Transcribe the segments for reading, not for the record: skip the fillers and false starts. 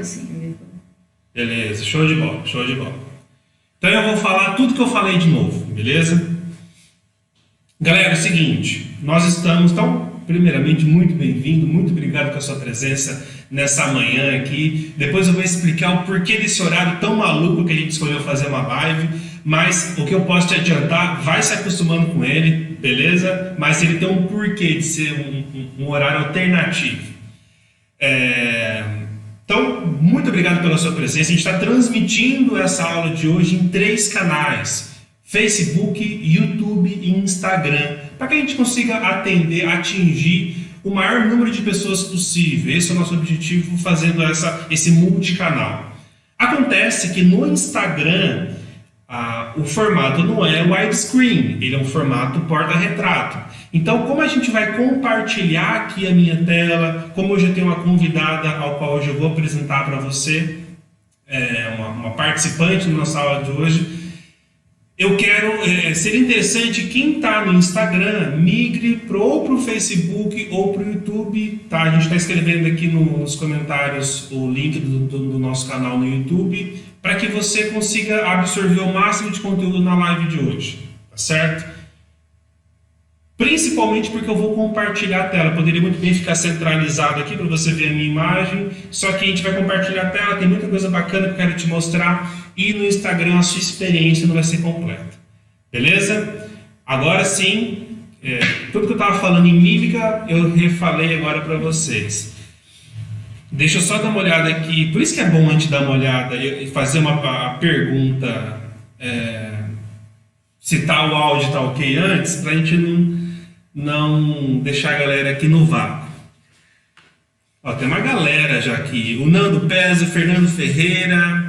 assim. Beleza, show de bola, show de bola. Então eu vou falar tudo que eu falei de novo, beleza? Galera, é o seguinte, nós estamos, então, primeiramente, muito bem-vindo, muito obrigado pela sua presença nessa manhã aqui. Depois eu vou explicar o porquê desse horário tão maluco que a gente escolheu fazer uma live, mas o que eu posso te adiantar, vai se acostumando com ele, beleza? Mas ele tem um porquê de ser um horário alternativo. Então, muito obrigado pela sua presença. A gente está transmitindo essa aula de hoje em 3 canais: Facebook, YouTube e Instagram, para que a gente consiga atingir o maior número de pessoas possível. Esse é o nosso objetivo fazendo esse multicanal. Acontece que no Instagram o formato não é widescreen, ele é um formato porta-retrato. Então, como a gente vai compartilhar aqui a minha tela, como hoje eu tenho uma convidada ao qual hoje eu vou apresentar para você, uma participante da nossa aula de hoje, eu quero, seria interessante quem está no Instagram migre ou para o Facebook ou para o YouTube, tá? A gente está escrevendo aqui nos comentários o link do nosso canal no YouTube, para que você consiga absorver o máximo de conteúdo na live de hoje, tá certo? Principalmente porque eu vou compartilhar a tela. Poderia muito bem ficar centralizado aqui para você ver a minha imagem, só que a gente vai compartilhar a tela, tem muita coisa bacana que eu quero te mostrar, e no Instagram a sua experiência não vai ser completa. Beleza? Agora sim, tudo que eu estava falando em mímica, eu refalei agora para vocês. Deixa eu só dar uma olhada aqui, por isso que é bom a gente dar uma olhada e fazer a pergunta, se tá o áudio tá ok antes, para a gente não deixar a galera aqui no vácuo. Ó, tem uma galera já aqui: o Nando Pesa, Fernando Ferreira,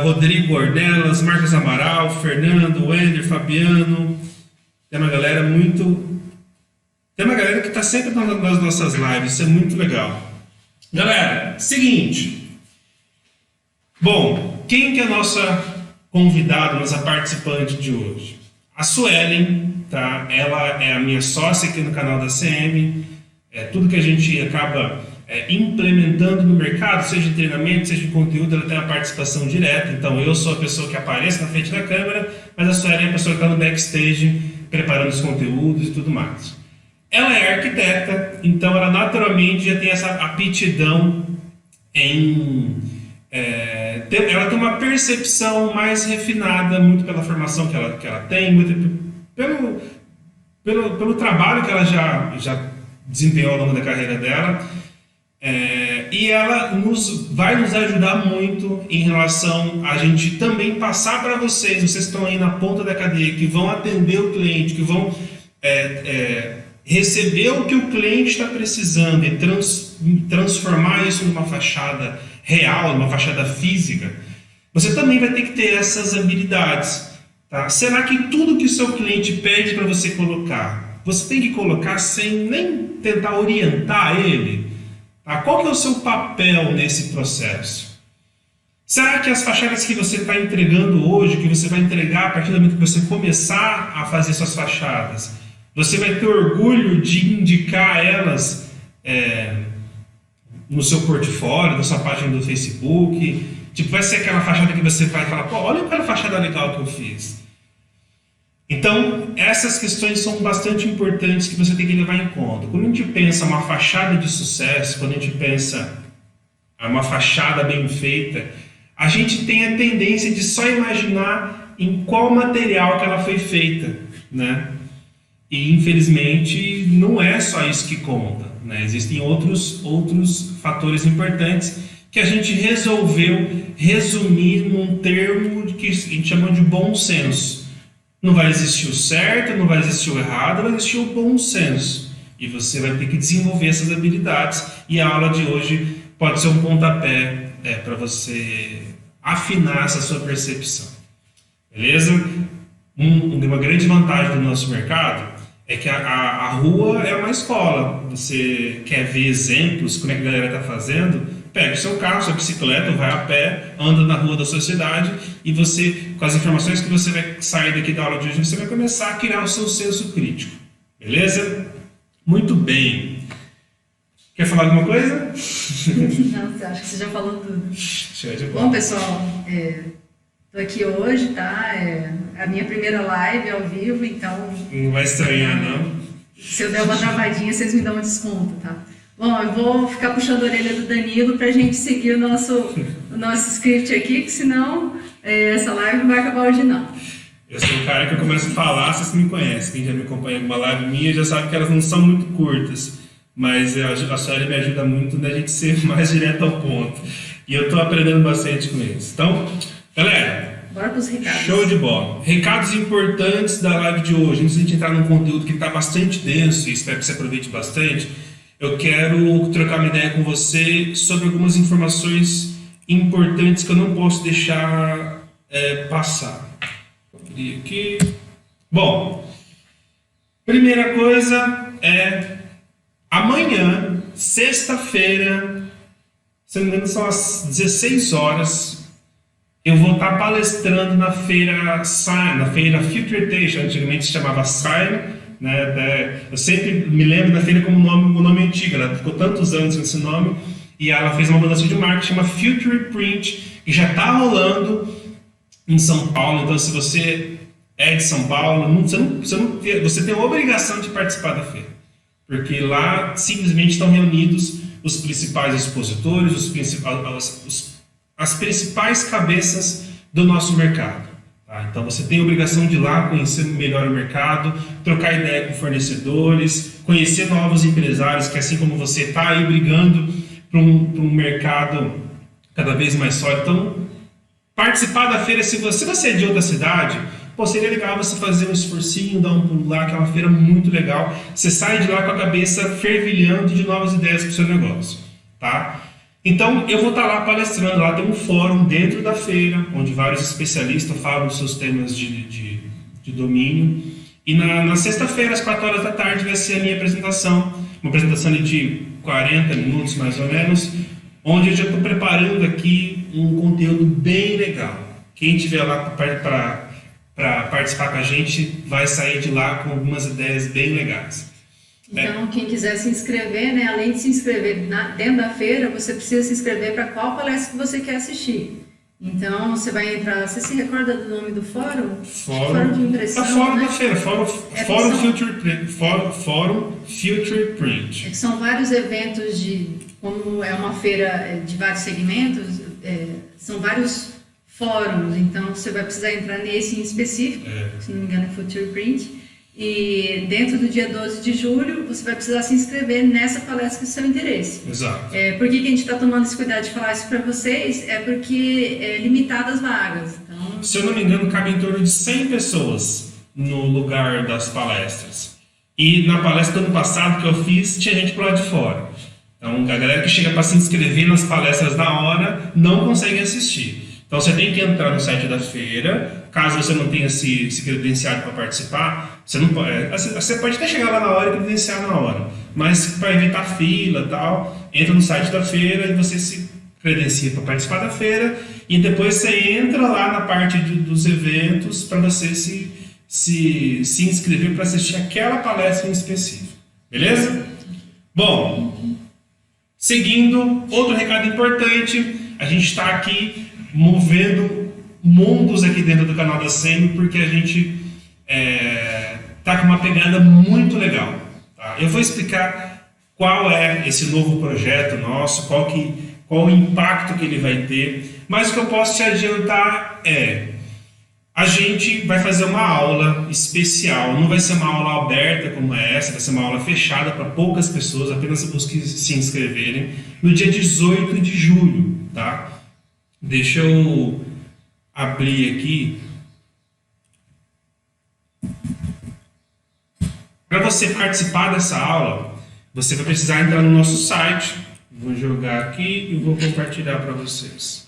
Rodrigo Ornelas, Marcos Amaral, Fernando, Wender, Fabiano. Tem uma galera que está sempre nas nossas lives, isso é muito legal. Galera, seguinte. Bom, quem que é a nossa convidada, nossa participante de hoje? A Suelen, tá? Ela é a minha sócia aqui no canal da CM. Tudo que a gente acaba implementando no mercado, seja em treinamento, seja em conteúdo, ela tem uma participação direta. Então eu sou a pessoa que aparece na frente da câmera, mas a Suelen é a pessoa que está no backstage preparando os conteúdos e tudo mais. Ela é arquiteta, então ela naturalmente já tem essa aptidão ela tem uma percepção mais refinada, muito pela formação que ela tem, muito pelo trabalho que ela já desempenhou ao longo da carreira dela, e ela vai nos ajudar muito em relação a gente também passar para vocês estão aí na ponta da cadeia, que vão atender o cliente, que vão receber o que o cliente está precisando e transformar isso numa fachada real, numa fachada física. Você também vai ter que ter essas habilidades, tá? Será que tudo que o seu cliente pede para você colocar, você tem que colocar sem nem tentar orientar ele? Tá? Qual que é o seu papel nesse processo? Será que as fachadas que você está entregando hoje, que você vai entregar a partir do momento que você começar a fazer suas fachadas, você vai ter orgulho de indicar elas no seu portfólio, na sua página do Facebook? Tipo, vai ser aquela fachada que você vai falar: pô, olha aquela fachada legal que eu fiz. Então, essas questões são bastante importantes que você tem que levar em conta. Quando a gente pensa uma fachada de sucesso, quando a gente pensa uma fachada bem feita, a gente tem a tendência de só imaginar em qual material que ela foi feita, né? E, infelizmente, não é só isso que conta, né? Existem outros fatores importantes que a gente resolveu resumir num termo que a gente chama de bom senso. Não vai existir o certo, não vai existir o errado, vai existir o bom senso. E você vai ter que desenvolver essas habilidades. E a aula de hoje pode ser um pontapé para você afinar essa sua percepção. Beleza? Uma grande vantagem do nosso mercado é que a rua é uma escola. Você quer ver exemplos, como é que a galera está fazendo? Pega o seu carro, sua bicicleta, vai a pé, anda na rua da sua cidade e você, com as informações que você vai sair daqui da aula de hoje, você vai começar a criar o seu senso crítico. Beleza? Muito bem. Quer falar alguma coisa? Não, acho que você já falou tudo. Show de bola. Bom, pessoal, tô aqui hoje, tá? É a minha primeira live ao vivo, então... Não vai estranhar, não. Se eu der uma travadinha, vocês me dão um desconto, tá? Bom, eu vou ficar puxando a orelha do Danilo pra gente seguir o nosso script aqui, que senão essa live não vai acabar hoje, não. Eu sou o cara que eu começo a falar, vocês me conhecem. Quem já me acompanha em uma live minha já sabe que elas não são muito curtas. Mas a Sueli me ajuda muito na gente ser mais direto ao ponto. E eu estou aprendendo bastante com eles. Então, galera, bora para os recados. Show de bola. Recados importantes da live de hoje. Antes de a gente entrar num conteúdo que está bastante denso e espero que você aproveite bastante, eu quero trocar uma ideia com você sobre algumas informações importantes que eu não posso deixar passar. Vou abrir aqui. Bom, primeira coisa é amanhã, sexta-feira, se não me engano são às 16 horas, eu vou estar palestrando na feira SIME, na feira Futuretation, antigamente se chamava SIME, né? Eu sempre me lembro da feira como o nome antigo, ela ficou tantos anos nesse nome, e ela fez uma mudança de marca que chama Future Print, que já está rolando em São Paulo. Então, se você é de São Paulo, você tem a obrigação de participar da feira, porque lá simplesmente estão reunidos os principais expositores, as principais cabeças do nosso mercado. Tá? Então você tem a obrigação de ir lá conhecer melhor o mercado, trocar ideia com fornecedores, conhecer novos empresários que, assim como você, está aí brigando para um mercado cada vez mais sólido. Então, participar da feira, se você é de outra cidade, seria legal você fazer um esforcinho, dar um pulo lá, que é uma feira muito legal. Você sai de lá com a cabeça fervilhando de novas ideias para o seu negócio, tá? Então, eu vou estar lá palestrando, lá tem um fórum dentro da feira, onde vários especialistas falam dos seus temas de domínio. E na sexta-feira, às 4 horas da tarde, vai ser a minha apresentação, uma apresentação de 40 minutos, mais ou menos, onde eu já estou preparando aqui um conteúdo bem legal. Quem estiver lá para participar com a gente vai sair de lá com algumas ideias bem legais. Então, quem quiser se inscrever, né, além de se inscrever dentro da feira, você precisa se inscrever para qual palestra que você quer assistir. Então, você vai entrar... Você se recorda do nome do fórum? Fórum de impressão, fórum, né? da feira, Fórum Future Print. São vários eventos como é uma feira de vários segmentos, são vários fóruns, então você vai precisar entrar nesse em específico, se não me engano é Future Print, e dentro do dia 12 de julho você vai precisar se inscrever nessa palestra do seu interesse. Exato. Por que a gente está tomando esse cuidado de falar isso para vocês? É porque é limitadas vagas. Então... Se eu não me engano, cabe em torno de 100 pessoas no lugar das palestras. E na palestra do ano passado que eu fiz, tinha gente por lá de fora. Então, a galera que chega para se inscrever nas palestras na hora não consegue assistir. Então, você tem que entrar no site da feira. Caso você não tenha se credenciado para participar, você pode até chegar lá na hora e credenciar na hora. Mas para evitar fila e tal, entra no site da feira e você se credencia para participar da feira. E depois você entra lá na parte dos eventos para você se inscrever para assistir aquela palestra em específico. Beleza? Bom, seguindo, outro recado importante. A gente está aqui movendo mundos aqui dentro do canal da SEMI, porque a gente tá com uma pegada muito legal. Tá? Eu vou explicar qual é esse novo projeto nosso, qual o impacto que ele vai ter, mas o que eu posso te adiantar a gente vai fazer uma aula especial, não vai ser uma aula aberta como essa, vai ser uma aula fechada para poucas pessoas, apenas os que se inscreverem, no dia 18 de julho, tá? Deixa eu abrir aqui. Para você participar dessa aula, você vai precisar entrar no nosso site. Vou jogar aqui e vou compartilhar para vocês.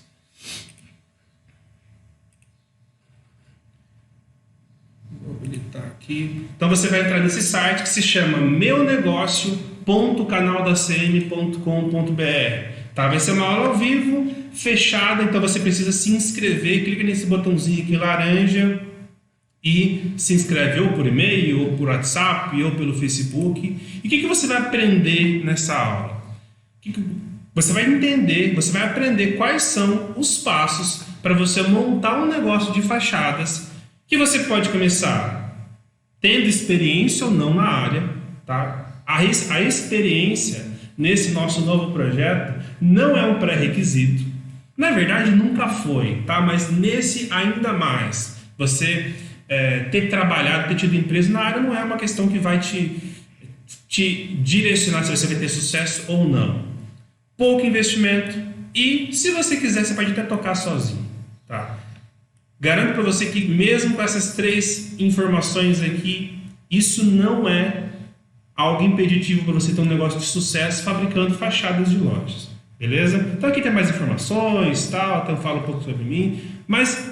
Vou habilitar aqui. Então você vai entrar nesse site que se chama meunegócio.canaldacm.com.br. Tá? Vai ser uma aula ao vivo, fechada, então você precisa se inscrever. Clica nesse botãozinho aqui laranja e se inscreve ou por e-mail, ou por WhatsApp, ou pelo Facebook. E o que você vai aprender nessa aula? Você vai entender, você vai aprender quais são os passos para você montar um negócio de fachadas que você pode começar tendo experiência ou não na área, tá? A experiência nesse nosso novo projeto não é um pré-requisito. Na verdade, nunca foi, tá? Mas nesse ainda mais. Você ter trabalhado, ter tido empresa na área não é uma questão que vai te direcionar se você vai ter sucesso ou não. Pouco investimento e, se você quiser, você pode até tocar sozinho, tá? Garanto para você que mesmo com essas 3 informações aqui, isso não é algo impeditivo para você ter um negócio de sucesso fabricando fachadas de lojas, beleza? Então aqui tem mais informações, tal, então eu falo um pouco sobre mim, mas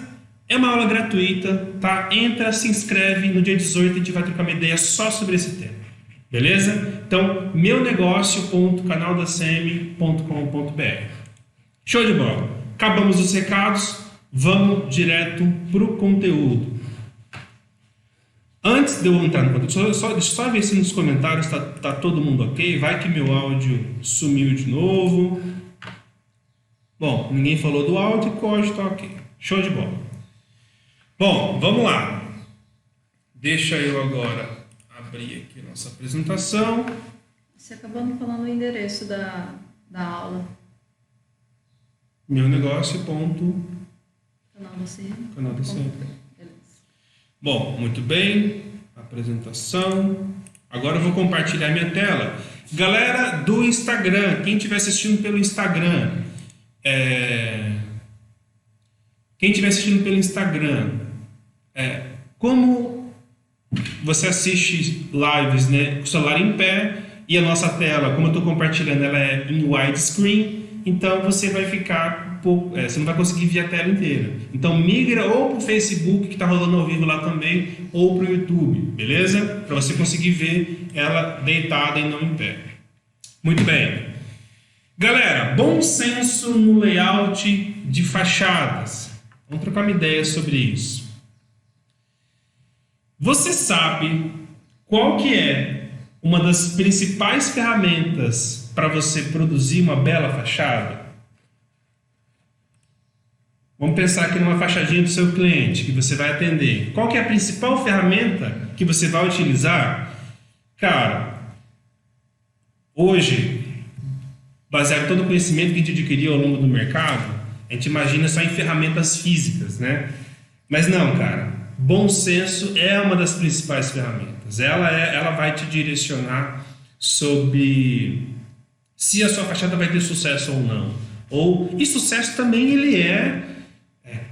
é uma aula gratuita, tá? Entra, se inscreve, no dia 18 a gente vai trocar uma ideia só sobre esse tema, beleza? Então, meunegócio.canaldacm.com.br. Show de bola! Acabamos os recados, vamos direto para o conteúdo. Antes de eu entrar no conteúdo, deixa eu só ver se nos comentários tá todo mundo ok. Vai que meu áudio sumiu de novo. Bom, ninguém falou do áudio, o áudio tá ok. Show de bola. Bom, vamos lá. Deixa eu agora abrir aqui a nossa apresentação. Você acabou me falando o endereço da aula. Canal da CM. Bom, muito bem. Apresentação. Agora eu vou compartilhar minha tela. Galera do Instagram, quem estiver assistindo pelo Instagram, como você assiste lives, né, com o celular em pé e a nossa tela, como eu estou compartilhando, ela é em widescreen, então você vai ficar você não vai conseguir ver a tela inteira. Então migra ou para o Facebook, que está rolando ao vivo lá também, ou para o YouTube, beleza? Para você conseguir ver ela deitada e não em pé. Muito bem. Galera, bom senso no layout de fachadas. Vamos trocar uma ideia sobre isso. Você sabe qual que é uma das principais ferramentas para você produzir uma bela fachada? Vamos pensar aqui numa fachadinha do seu cliente que você vai atender. Qual que é a principal ferramenta que você vai utilizar? Cara, hoje, baseado em todo o conhecimento que a gente adquiriu ao longo do mercado, a gente imagina só em ferramentas físicas, né? Mas não, cara. Bom senso é uma das principais ferramentas. Ela vai te direcionar sobre se a sua fachada vai ter sucesso ou não. E sucesso também ele é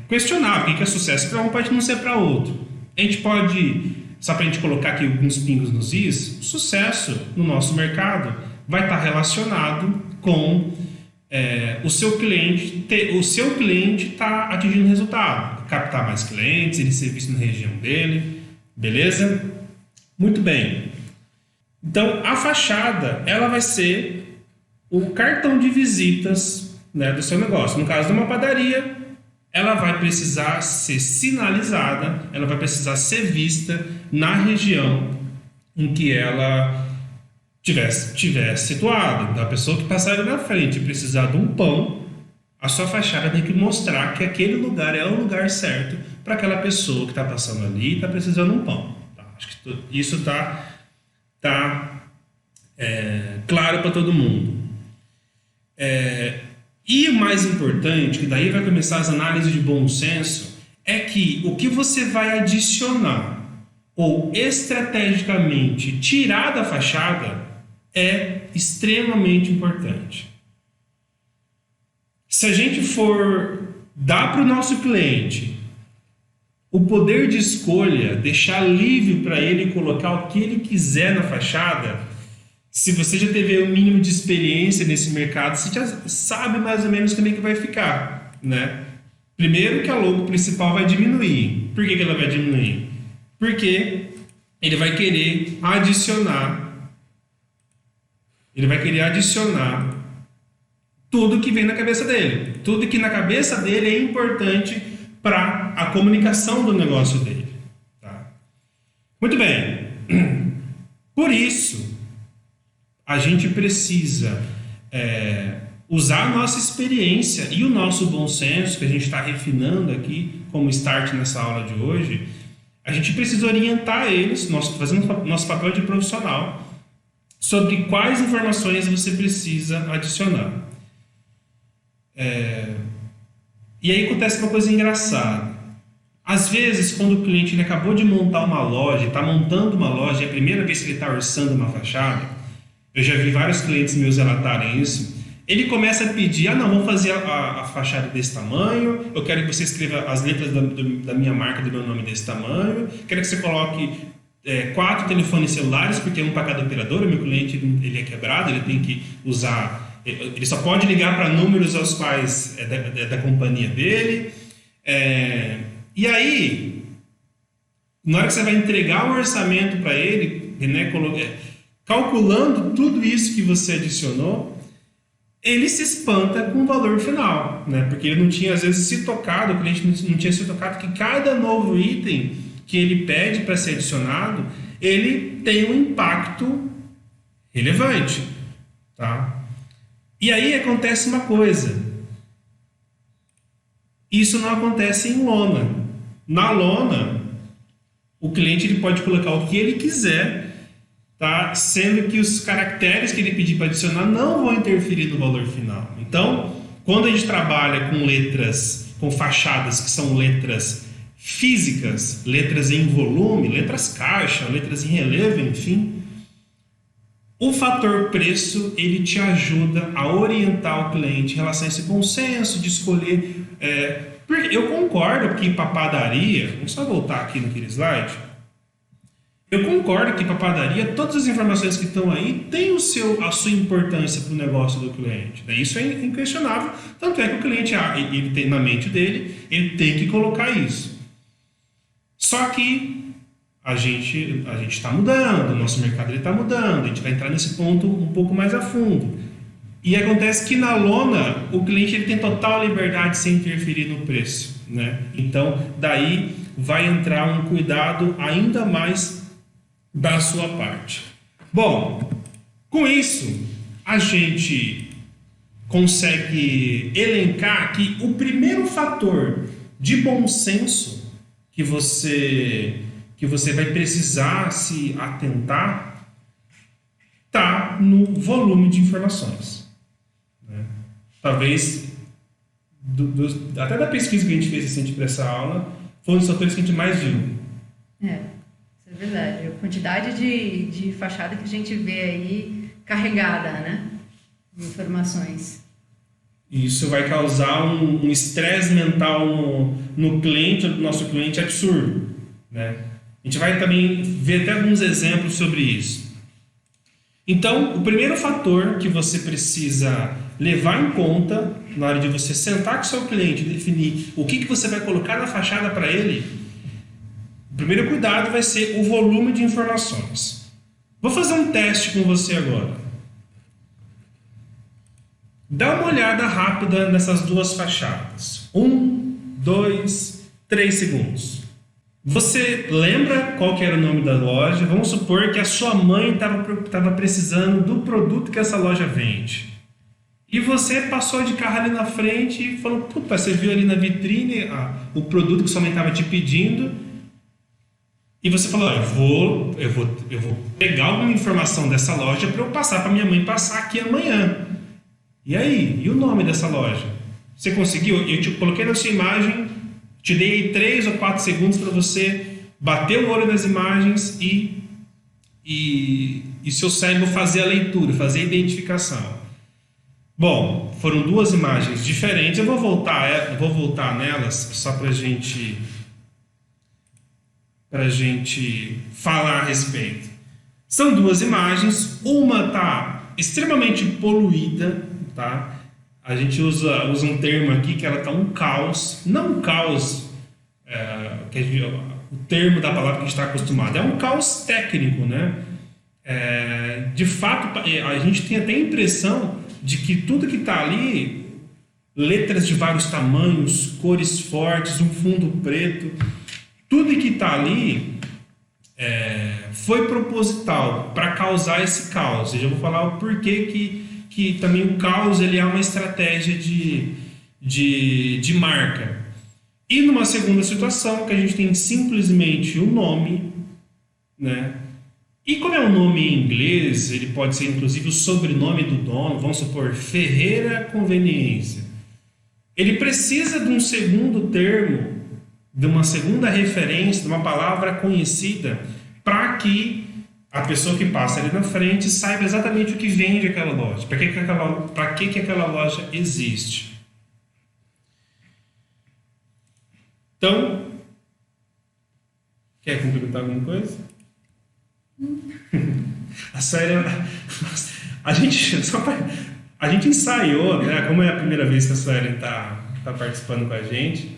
questionável. O que é sucesso para um pode não ser para outro. A gente pode, só para a gente colocar aqui alguns pingos nos is, o sucesso no nosso mercado vai estar relacionado com o seu cliente está atingindo resultado, captar mais clientes, ele ser visto na região dele, beleza? Muito bem. Então, a fachada, ela vai ser o cartão de visitas, né, do seu negócio. No caso de uma padaria, ela vai precisar ser sinalizada, ela vai precisar ser vista na região em que ela estiver situada. Então, a pessoa que passar ali na frente e precisar de um pão, a sua fachada tem que mostrar que aquele lugar é o lugar certo para aquela pessoa que está passando ali e está precisando de um pão. Tá? Acho que isso está claro para todo mundo. E o mais importante, que daí vai começar as análises de bom senso, é que o que você vai adicionar ou estrategicamente tirar da fachada é extremamente importante. Se a gente for dar para o nosso cliente o poder de escolha, deixar livre para ele colocar o que ele quiser na fachada, se você já teve o mínimo de experiência nesse mercado, você já sabe mais ou menos como é que vai ficar, né? Primeiro que a logo principal vai diminuir. Por que ela vai diminuir? Porque ele vai querer adicionar tudo que vem na cabeça dele. Tudo que na cabeça dele é importante para a comunicação do negócio dele. Tá? Muito bem. Por isso, a gente precisa usar a nossa experiência e o nosso bom senso, que a gente está refinando aqui como start nessa aula de hoje, a gente precisa orientar eles, fazendo nosso papel de profissional, sobre quais informações você precisa adicionar. E aí acontece uma coisa engraçada. Às vezes, quando o cliente ele acabou de montar uma loja, está montando uma loja, é a primeira vez que ele está orçando uma fachada, eu já vi vários clientes meus relatarem isso, ele começa a pedir, vamos fazer a fachada desse tamanho, eu quero que você escreva as letras da minha marca, do meu nome desse tamanho, quero que você coloque 4 telefones celulares, porque um para cada operador, o meu cliente ele é quebrado, ele tem que usar, ele só pode ligar para números aos quais é da companhia dele. E aí, na hora que você vai entregar o orçamento para ele, né, calculando tudo isso que você adicionou, ele se espanta com o valor final, né? Porque ele não tinha, às vezes, se tocado, o cliente não tinha se tocado que cada novo item que ele pede para ser adicionado, ele tem um impacto relevante, tá? E aí acontece uma coisa. Isso não acontece em lona. Na lona, o cliente ele pode colocar o que ele quiser, tá? Sendo que os caracteres que ele pedir para adicionar não vão interferir no valor final. Então, quando a gente trabalha com letras, com fachadas que são letras físicas, letras em volume, letras caixa, letras em relevo, enfim, o fator preço ele te ajuda a orientar o cliente em relação a esse bom senso de escolher. Porque eu concordo que para padaria, vamos só voltar aqui naquele slide. Eu concordo que para padaria todas as informações que estão aí têm a sua importância para o negócio do cliente. Isso é inquestionável. Tanto é que o cliente ele tem na mente dele, ele tem que colocar isso. Só que a gente está mudando, o nosso mercado está mudando, a gente vai entrar nesse ponto um pouco mais a fundo. E acontece que na lona, o cliente ele tem total liberdade sem interferir no preço, né? Então, daí vai entrar um cuidado ainda mais da sua parte. Bom, com isso, a gente consegue elencar que o primeiro fator de bom senso que você vai precisar se atentar está no volume de informações. Talvez, até da pesquisa que a gente fez recente para essa aula, foi um dos fatores que a gente mais viu. Isso é verdade. A quantidade de fachada que a gente vê aí carregada, né? De informações. Isso vai causar um estresse mental no cliente, no nosso cliente, absurdo, né? A gente vai também ver até alguns exemplos sobre isso. Então, o primeiro fator que você precisa levar em conta na hora de você sentar com o seu cliente e definir o que você vai colocar na fachada para ele, o primeiro cuidado vai ser o volume de informações. Vou fazer um teste com você agora. Dá uma olhada rápida nessas duas fachadas. 1, 2, 3 segundos. Você lembra qual que era o nome da loja? Vamos supor que a sua mãe estava precisando do produto que essa loja vende. E você passou de carro ali na frente e falou, puta, você viu ali na vitrine o produto que sua mãe estava te pedindo. E você falou, eu vou pegar alguma informação dessa loja para eu passar para minha mãe passar aqui amanhã. E aí? E o nome dessa loja? Você conseguiu? Eu te coloquei na sua imagem, te dei 3 ou 4 segundos para você bater o olho nas imagens e seu cérebro fazer a leitura, fazer a identificação. Bom, foram duas imagens diferentes. Eu vou voltar nelas só para a gente falar a respeito. São duas imagens. Uma está extremamente poluída, tá? A gente usa um termo aqui que ela está um caos. Não um caos, o termo da palavra que a gente está acostumado. É um caos técnico, né? De fato, a gente tem até a impressão de que tudo que está ali, letras de vários tamanhos, cores fortes, um fundo preto, tudo que está ali foi proposital para causar esse caos. Eu já vou falar o porquê que também o caos ele é uma estratégia de marca. E numa segunda situação, que a gente tem simplesmente o nome, né? E como é um nome em inglês, ele pode ser inclusive o sobrenome do dono, vamos supor, Ferreira Conveniência. Ele precisa de um segundo termo, de uma segunda referência, de uma palavra conhecida, para que a pessoa que passa ali na frente saiba exatamente o que vende aquela loja, para que aquela loja existe. Então, quer complementar alguma coisa? A série, a gente ensaiou, né? Como é a primeira vez que a Suelen tá participando com a gente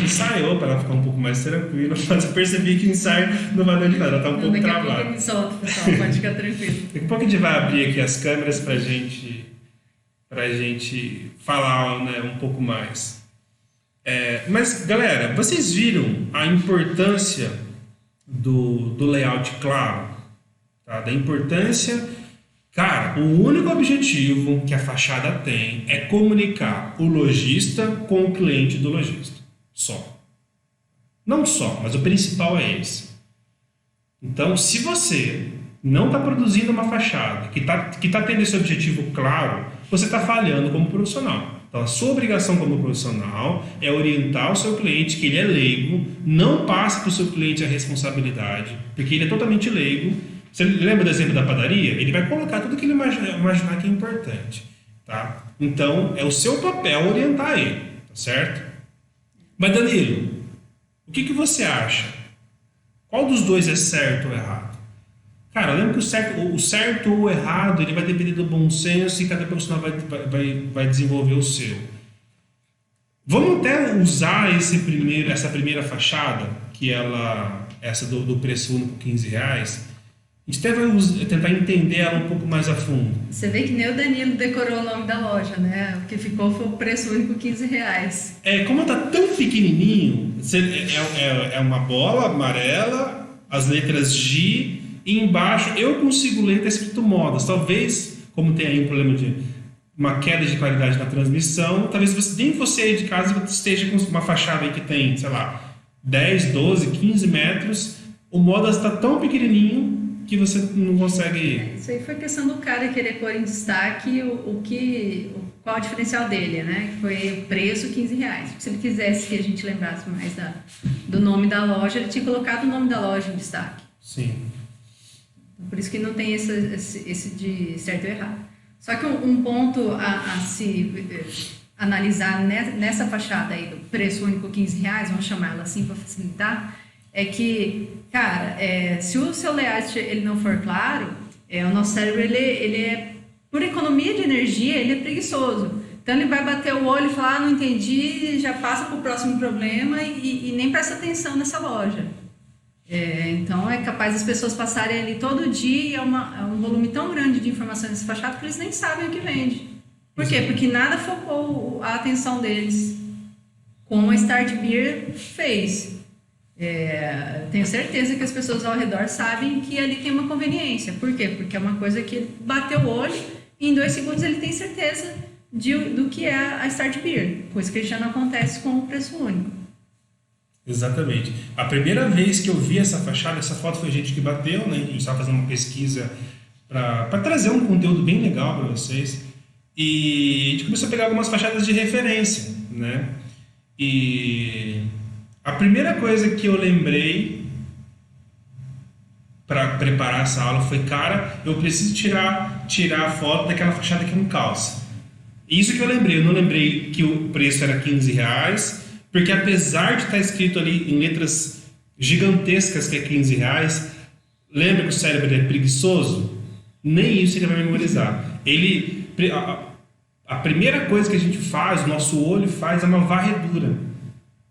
ensaiou para ela ficar um pouco mais tranquila, mas eu percebi que o ensaio não vai adiantar, ela tá um pouco travada. Daqui a pouco eu me solto, pessoal, pode ficar tranquilo. Daqui a pouco a gente vai abrir aqui as câmeras pra gente falar, né, um pouco mais. Mas, galera, vocês viram a importância do layout claro? Tá? Da importância... Cara, o único objetivo que a fachada tem é comunicar o lojista com o cliente do lojista. Só. Não só, mas o principal é esse. Então, se você não está produzindo uma fachada que tá tendo esse objetivo claro, você está falhando como profissional. Então, a sua obrigação como profissional é orientar o seu cliente, que ele é leigo, não passe para o seu cliente a responsabilidade, porque ele é totalmente leigo. Você lembra do exemplo da padaria? Ele vai colocar tudo que ele imaginar que é importante. Tá? Então, é o seu papel orientar ele. Tá certo? Mas, Danilo, o que você acha? Qual dos dois é certo ou errado? Cara, lembra que o certo ou o errado ele vai depender do bom senso e cada profissional vai desenvolver o seu. Vamos até usar essa primeira fachada, que essa do preço único R$15. A gente até vai tentar entender ela um pouco mais a fundo. Você vê que nem o Danilo decorou o nome da loja, né? O que ficou foi o preço único R$15. Como está tão pequenininho, é uma bola amarela, as letras G, e embaixo eu consigo ler, está escrito modas. Talvez, como tem aí um problema de uma queda de qualidade na transmissão, talvez nem você aí de casa esteja com uma fachada aí que tem, sei lá, 10, 12, 15 metros. O modas está tão pequenininho que você não consegue... Isso aí foi questão do cara querer pôr em destaque qual o diferencial dele, né? Que foi o preço R$15. Se ele quisesse que a gente lembrasse mais do nome da loja, ele tinha colocado o nome da loja em destaque. Sim. Por isso que não tem esse de certo ou errado. Só que um ponto a se analisar nessa fachada aí do preço único R$15, vamos chamar ela assim para facilitar, é que, cara, se o seu layout ele não for claro, o nosso cérebro ele é, por economia de energia, ele é preguiçoso. Então ele vai bater o olho e falar, não entendi, já passa para o próximo problema e nem presta atenção nessa loja. Então é capaz das pessoas passarem ali todo dia, um volume tão grande de informações nesse fachada que eles nem sabem o que vende. Por quê? Porque nada focou a atenção deles, como a Start Beer fez. Tenho certeza que as pessoas ao redor sabem que ali tem uma conveniência. Por quê? Porque é uma coisa que ele bateu o olho e em 2 segundos ele tem certeza do que é a Start Beer, coisa que já não acontece com o preço único. Exatamente. A primeira vez que eu vi essa fachada, essa foto foi gente que bateu, né? A gente estava fazendo uma pesquisa para trazer um conteúdo bem legal para vocês. E a gente começou a pegar algumas fachadas de referência, né? E a primeira coisa que eu lembrei para preparar essa aula foi, cara, eu preciso tirar a foto daquela fachada que não calça. Isso que eu lembrei. Eu não lembrei que o preço era R$15, porque apesar de estar escrito ali em letras gigantescas que é R$15, lembra que o cérebro é preguiçoso? Nem isso ele vai memorizar. A primeira coisa que a gente faz, o nosso olho faz, é uma varredura.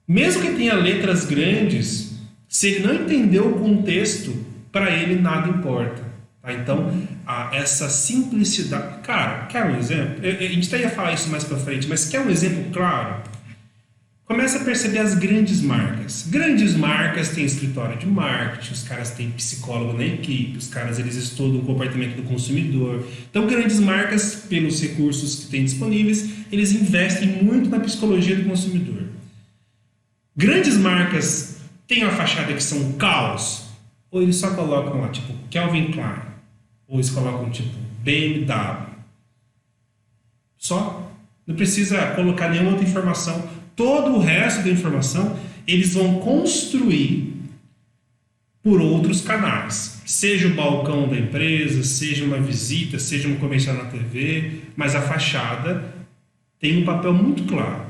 Mesmo que tenha letras grandes, se ele não entendeu o contexto, para ele nada importa. Tá? Então, essa simplicidade... Cara, quer um exemplo? A gente até ia falar isso mais para frente, mas quer um exemplo claro? Começa a perceber as grandes marcas. Grandes marcas têm escritório de marketing, os caras têm psicólogo na equipe, os caras eles estudam o comportamento do consumidor. Então, grandes marcas, pelos recursos que têm disponíveis, eles investem muito na psicologia do consumidor. Grandes marcas têm uma fachada que são caos, ou eles só colocam lá, tipo, Calvin Klein, ou eles colocam, tipo, BMW. Só. Não precisa colocar nenhuma outra informação. Todo o resto da informação eles vão construir por outros canais. Seja o balcão da empresa, seja uma visita, seja um comercial na TV, mas a fachada tem um papel muito claro,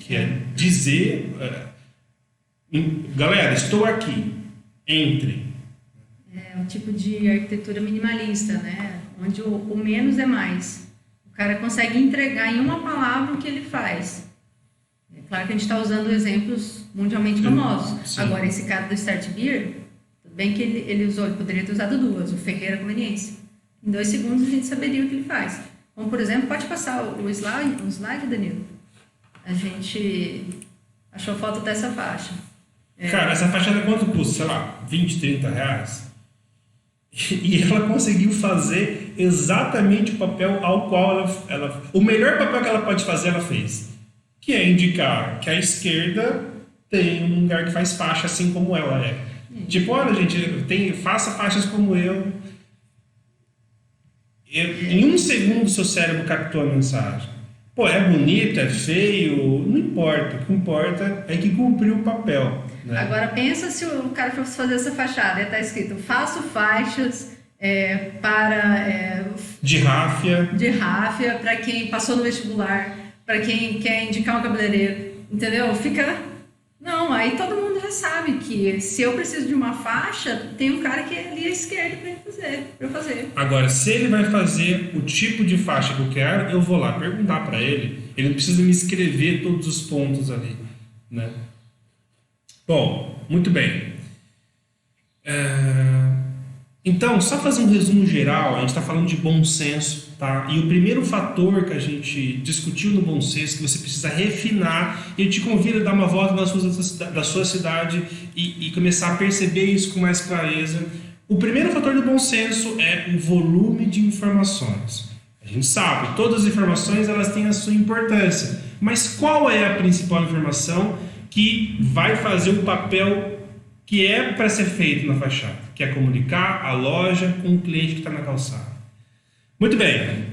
que é dizer, galera, estou aqui, entre. É um tipo de arquitetura minimalista, né? Onde o menos é mais. O cara consegue entregar em uma palavra o que ele faz. É claro que a gente está usando exemplos mundialmente famosos. Sim. Agora, esse cara do Start Beer, tudo bem que ele poderia ter usado duas, o Ferreira Conveniência. Em 2 segundos a gente saberia o que ele faz. Como, por exemplo, pode passar o slide, Danilo. A gente achou foto dessa faixa. Cara, essa fachada quanto custa? Sei lá, 20, 30 reais? E ela conseguiu fazer exatamente o papel ao qual o melhor papel que ela pode fazer, ela fez. Que é indicar que a esquerda tem um lugar que faz faixa assim como ela é. Tipo, olha, gente, faça faixas como eu. Em 1 segundo, seu cérebro captou a mensagem. Pô, é bonito, é feio, não importa. O que importa é que cumpriu o papel. Né? Agora, pensa se o cara fosse fazer essa fachada e está escrito: faço faixas para... de ráfia, para quem passou no vestibular, para quem quer indicar um cabeleireiro, entendeu? Não, aí todo mundo já sabe que se eu preciso de uma faixa, tem um cara que é ali à esquerda para eu fazer. Agora, se ele vai fazer o tipo de faixa que eu quero, eu vou lá perguntar para ele. Ele não precisa me escrever todos os pontos ali, né? Bom, muito bem. Então, só fazer um resumo geral, a gente está falando de bom senso, tá? E o primeiro fator que a gente discutiu no bom senso, que você precisa refinar, e eu te convido a dar uma volta da sua cidade e começar a perceber isso com mais clareza. O primeiro fator do bom senso é o volume de informações. A gente sabe, todas as informações elas têm a sua importância, mas qual é a principal informação que vai fazer o papel que é para ser feito na fachada, que é comunicar a loja com o cliente que está na calçada. Muito bem.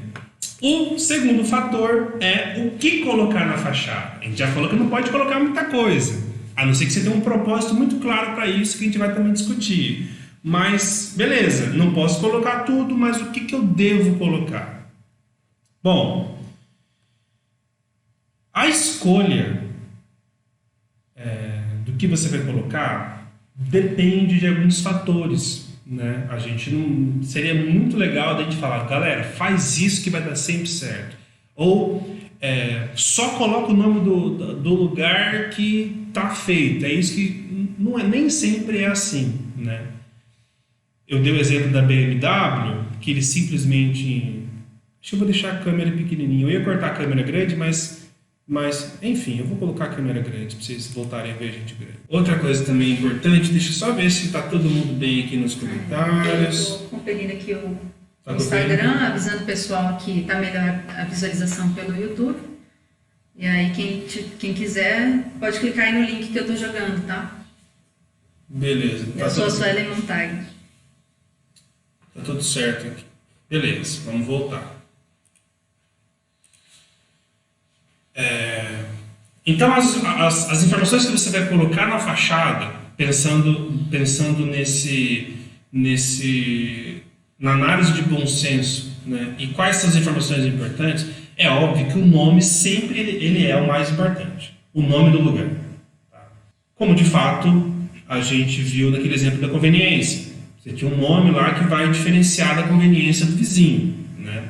O segundo fator é o que colocar na fachada. A gente já falou que não pode colocar muita coisa, a não ser que você tenha um propósito muito claro para isso, que a gente vai também discutir. Mas, beleza, não posso colocar tudo, mas o que eu devo colocar? Bom, a escolha do que você vai colocar depende de alguns fatores, né? A gente não seria muito legal da gente falar, galera, faz isso que vai dar sempre certo, ou só coloca o nome do lugar que tá feito. É isso que nem sempre é assim, né? Eu dei o exemplo da BMW, que ele simplesmente, acho que eu vou deixar a câmera pequenininha. Eu ia cortar a câmera grande, mas enfim, eu vou colocar a câmera grande para vocês voltarem a ver a gente grande. Outra coisa também importante, deixa eu só ver se está todo mundo bem aqui nos comentários. Eu estou conferindo aqui o Instagram, avisando o pessoal que está melhor a visualização pelo YouTube. E aí, quem quiser, pode clicar aí no link que eu estou jogando, tá? Beleza. Eu sou a Suelen Montag. Tá tudo certo aqui. Beleza, vamos voltar. Então, as informações que você vai colocar na fachada, pensando na análise de bom senso, né? E quais são as informações importantes, é óbvio que o nome sempre ele é o mais importante. O nome do lugar. Tá? Como, de fato, a gente viu naquele exemplo da conveniência. Você tinha um nome lá que vai diferenciar da conveniência do vizinho, né?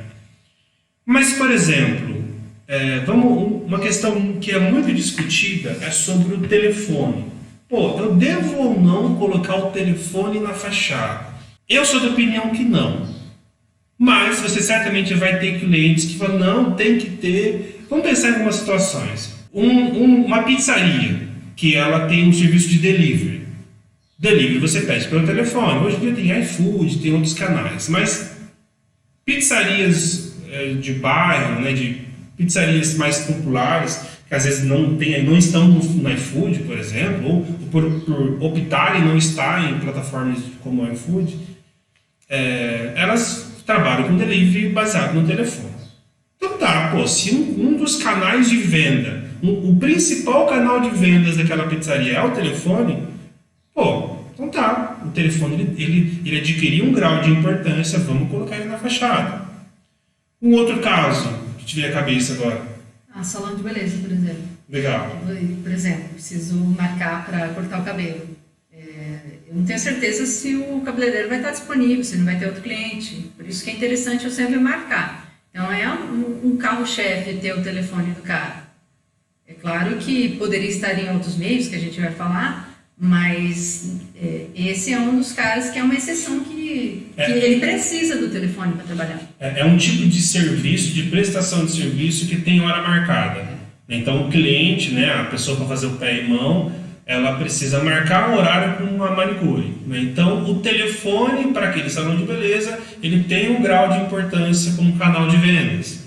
Mas, por exemplo, uma questão que é muito discutida é sobre o telefone. Pô, eu devo ou não colocar o telefone na fachada? Eu sou da opinião que não. Mas você certamente vai ter clientes que falam, não, tem que ter. Vamos pensar em algumas situações. Uma pizzaria que ela tem um serviço de delivery. Delivery você pede pelo telefone. Hoje em dia tem iFood, tem outros canais. Mas pizzarias de bairro, né, de pizzarias mais populares, que às vezes não estão no iFood, por exemplo, ou por optarem não estar em plataformas como o iFood, elas trabalham com delivery baseado no telefone. Então tá, pô, se um dos canais de venda, o principal canal de vendas daquela pizzaria é o telefone, pô, então tá, o telefone ele adquiriu um grau de importância, vamos colocar ele na fachada. Um outro caso que te veio à cabeça agora. Salão de beleza, por exemplo. Legal. Por exemplo, preciso marcar para cortar o cabelo. Eu não tenho certeza se o cabeleireiro vai estar disponível, se não vai ter outro cliente. Por isso que é interessante eu sempre marcar. Então é um carro-chefe ter o telefone do cara. É claro que poderia estar em outros meios que a gente vai falar, mas esse é um dos caras que é uma exceção que ele precisa do telefone para trabalhar. É um tipo de serviço, de prestação de serviço que tem hora marcada. Então o cliente, né, a pessoa para fazer o pé e mão, ela precisa marcar um horário com uma manicure. Né? Então o telefone para aquele salão de beleza, ele tem um grau de importância como canal de vendas.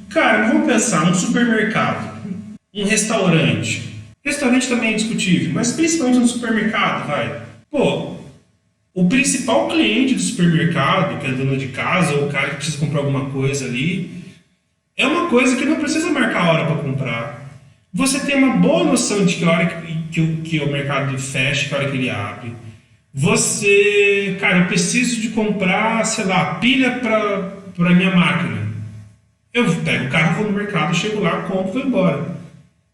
Cara, vamos pensar, um supermercado, um restaurante. Restaurante também é discutível, mas principalmente no supermercado, vai. Pô, o principal cliente do supermercado, que é a dona de casa ou o cara que precisa comprar alguma coisa ali, é uma coisa que não precisa marcar a hora para comprar. Você tem uma boa noção de que hora que o mercado fecha, que hora que ele abre. Você, cara, eu preciso de comprar, sei lá, pilha para minha máquina. Eu pego o carro, vou no mercado, chego lá, compro e vou embora.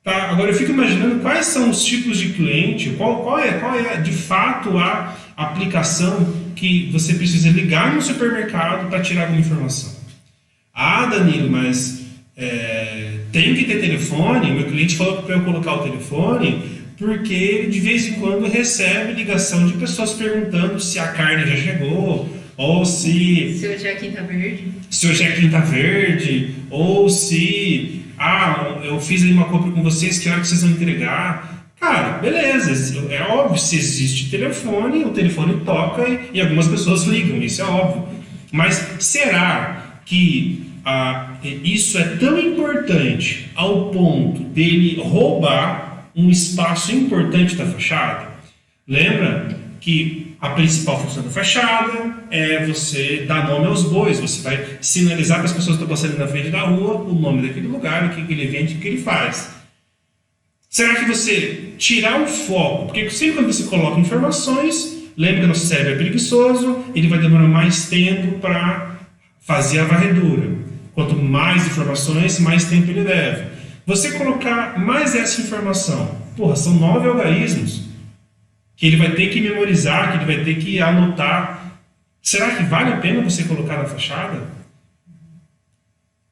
Tá? Agora eu fico imaginando quais são os tipos de cliente, qual é de fato a aplicação que você precisa ligar no supermercado para tirar alguma informação. Ah, Danilo, mas tem que ter telefone? Meu cliente falou para eu colocar o telefone porque ele de vez em quando recebe ligação de pessoas perguntando se a carne já chegou, ou se hoje é quinta verde. Se hoje é quinta verde, ou se eu fiz aí uma compra com vocês, que hora que vocês vão entregar? Cara, beleza, é óbvio, se existe telefone, o telefone toca e algumas pessoas ligam, isso é óbvio. Mas será que isso é tão importante ao ponto dele roubar um espaço importante da fachada? Lembra que a principal função da fachada é você dar nome aos bois, você vai sinalizar para as pessoas que estão passando na frente da rua o nome daquele lugar, o que ele vende, o que ele faz. Será que você tirar o foco, porque sempre quando você coloca informações, lembra que nosso cérebro é preguiçoso, ele vai demorar mais tempo para fazer a varredura. Quanto mais informações, mais tempo ele leva. Você colocar mais essa informação, são 9 algarismos que ele vai ter que memorizar, que ele vai ter que anotar. Será que vale a pena você colocar na fachada?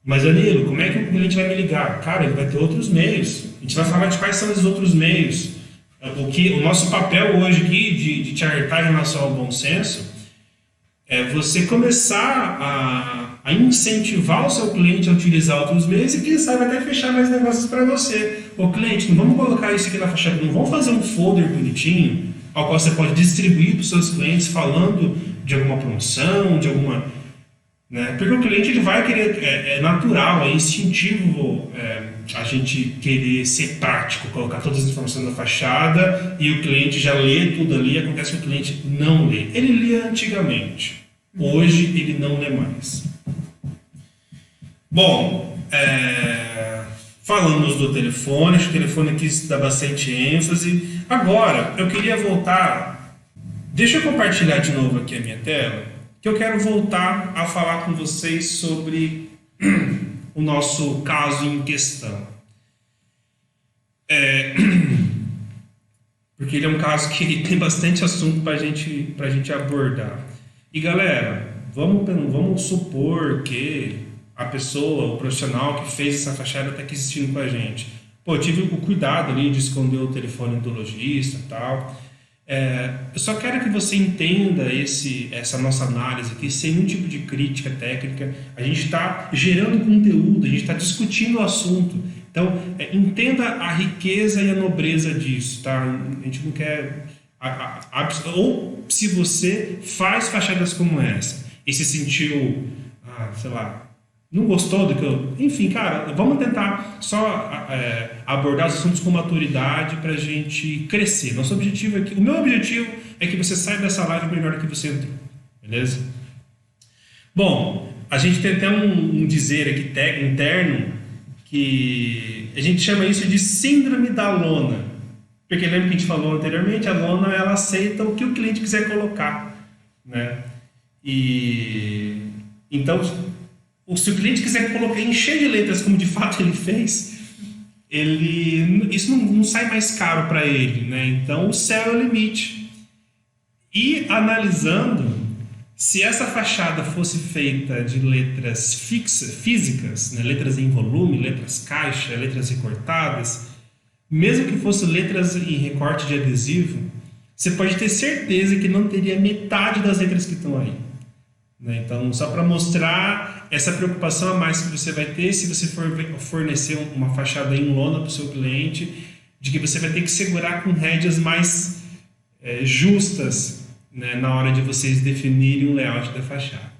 Mas, Danilo, como é que o cliente vai me ligar? Cara, ele vai ter outros meios. A gente vai falar de quais são os outros meios. O nosso papel hoje aqui de te alertar em relação ao bom senso é você começar a incentivar o seu cliente a utilizar outros meios e quem sabe até fechar mais negócios para você. Ô cliente, não vamos colocar isso aqui na fachada, não vamos fazer um folder bonitinho ao qual você pode distribuir para os seus clientes falando de alguma promoção, de alguma... Né? Porque o cliente ele vai querer, é natural, é instintivo a gente querer ser prático, colocar todas as informações na fachada e o cliente já lê tudo ali. Acontece que o cliente não lê. Ele lia antigamente, hoje ele não lê mais. Bom, falamos do telefone, acho que o telefone aqui dá bastante ênfase. Agora, eu queria voltar, deixa eu compartilhar de novo aqui a minha tela, que eu quero voltar a falar com vocês sobre o nosso caso em questão. Porque ele é um caso que tem bastante assunto para a gente abordar. E galera, vamos supor que a pessoa, o profissional que fez essa fachada está aqui assistindo com a gente. Eu tive o cuidado ali de esconder o telefone do lojista e tal. Eu só quero que você entenda essa nossa análise aqui sem nenhum tipo de crítica técnica. A gente está gerando conteúdo, a gente está discutindo o assunto. Então, entenda a riqueza e a nobreza disso, tá? A gente não quer... Ou se você faz fachadas como essa e se sentiu, sei lá, não gostou do que eu... Enfim, cara, vamos tentar só abordar os assuntos com maturidade pra gente crescer. Nosso objetivo aqui, o meu objetivo é que você saia dessa live melhor do que você entrou, beleza? Bom, a gente tem até um dizer aqui interno que a gente chama isso de síndrome da lona. Porque lembra que a gente falou anteriormente, a lona ela aceita o que o cliente quiser colocar, né? E então, se o cliente quiser colocar, encher de letras como de fato ele fez, isso não sai mais caro para ele, né? Então o céu é o limite. E analisando, se essa fachada fosse feita de letras físicas, né? Letras em volume, letras caixa, letras recortadas, mesmo que fosse letras em recorte de adesivo, você pode ter certeza que não teria metade das letras que estão aí, né? Então, só para mostrar essa preocupação a mais que você vai ter se você for fornecer uma fachada em lona para o seu cliente, de que você vai ter que segurar com rédeas mais justas, né, na hora de vocês definirem o layout da fachada.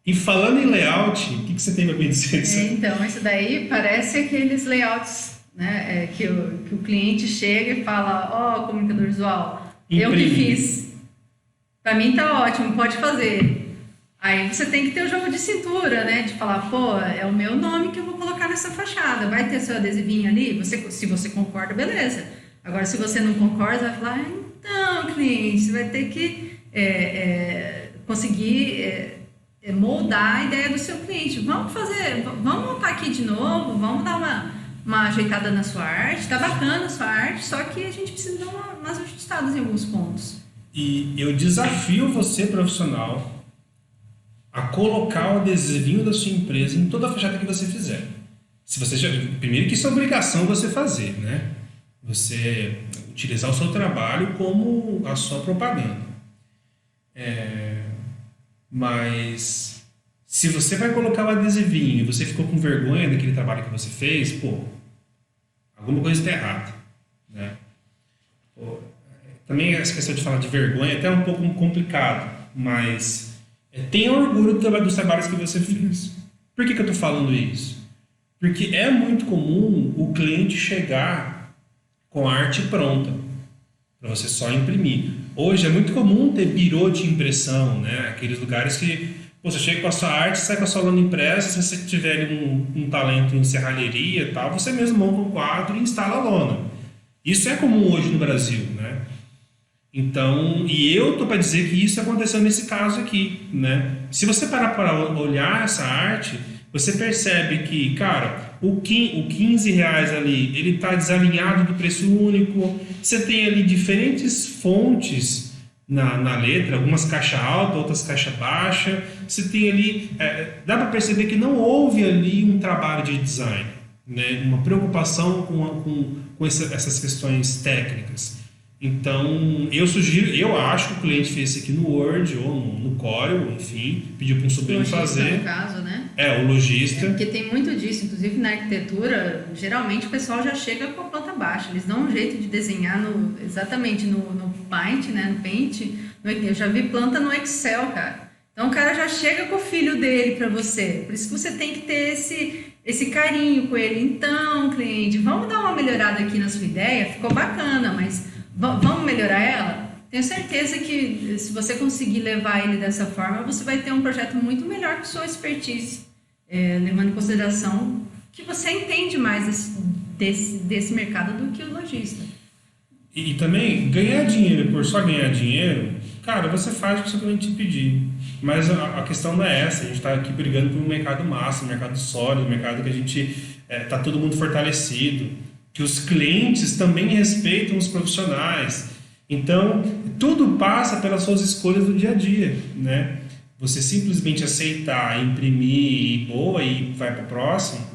E falando em layout, o que você tem para me dizer? Então, isso daí parece aqueles layouts, né, que o cliente chega e fala, comunicador visual, eu que fiz, para mim tá ótimo, pode fazer. Aí você tem que ter o jogo de cintura, né, de falar, é o meu nome que eu vou colocar nessa fachada, vai ter seu adesivinho ali, se você concorda, beleza. Agora, se você não concorda, vai falar, então, cliente, você vai ter que conseguir moldar a ideia do seu cliente. Vamos montar aqui de novo, vamos dar uma ajeitada na sua arte, tá bacana a sua arte, só que a gente precisa dar umas ajustadas em alguns pontos. E eu desafio você, profissional, a colocar o adesivinho da sua empresa em toda a fachada que você fizer. Primeiro que isso é obrigação você fazer, né? Você utilizar o seu trabalho como a sua propaganda. Mas se você vai colocar o adesivinho e você ficou com vergonha daquele trabalho que você fez, alguma coisa está errada, né? Também essa questão de falar de vergonha é até um pouco complicado, mas tenha orgulho dos trabalhos que você fez. Por que eu estou falando isso? Porque é muito comum o cliente chegar com a arte pronta, para você só imprimir. Hoje é muito comum ter birô de impressão, né? Aqueles lugares que você chega com a sua arte, sai com a sua lona impressa, se você tiver um talento em serralheria e tal, você mesmo monta um quadro e instala a lona. Isso é comum hoje no Brasil, né? Então, e eu estou para dizer que isso aconteceu nesse caso aqui, né? Se você parar para olhar essa arte, você percebe que, cara, o R$15 ali, ele está desalinhado do preço único. Você tem ali diferentes fontes na letra, algumas caixa alta, outras caixa baixa. Você tem ali, dá para perceber que não houve ali um trabalho de design, né? Uma preocupação com essas questões técnicas. Então, eu acho que o cliente fez isso aqui no Word ou no Corel, enfim, pediu para um sobrinho fazer. No caso, né? O lojista. Porque tem muito disso, inclusive na arquitetura, geralmente o pessoal já chega com a planta baixa. Eles dão um jeito de desenhar exatamente no Paint, né? No Paint. Eu já vi planta no Excel, cara. Então o cara já chega com o filho dele para você. Por isso que você tem que ter esse carinho com ele. Então, cliente, vamos dar uma melhorada aqui na sua ideia? Ficou bacana, mas vamos melhorar ela? Tenho certeza que se você conseguir levar ele dessa forma, você vai ter um projeto muito melhor com sua expertise, levando em consideração que você entende mais desse mercado do que o lojista. E também, ganhar dinheiro por só ganhar dinheiro, cara, você faz o que o seu cliente pedir. Mas a questão não é essa, a gente está aqui brigando por um mercado massa, um mercado sólido, um mercado que a gente está todo mundo fortalecido, que os clientes também respeitam os profissionais. Então, tudo passa pelas suas escolhas do dia a dia, né? Você simplesmente aceitar, imprimir e vai para o próximo.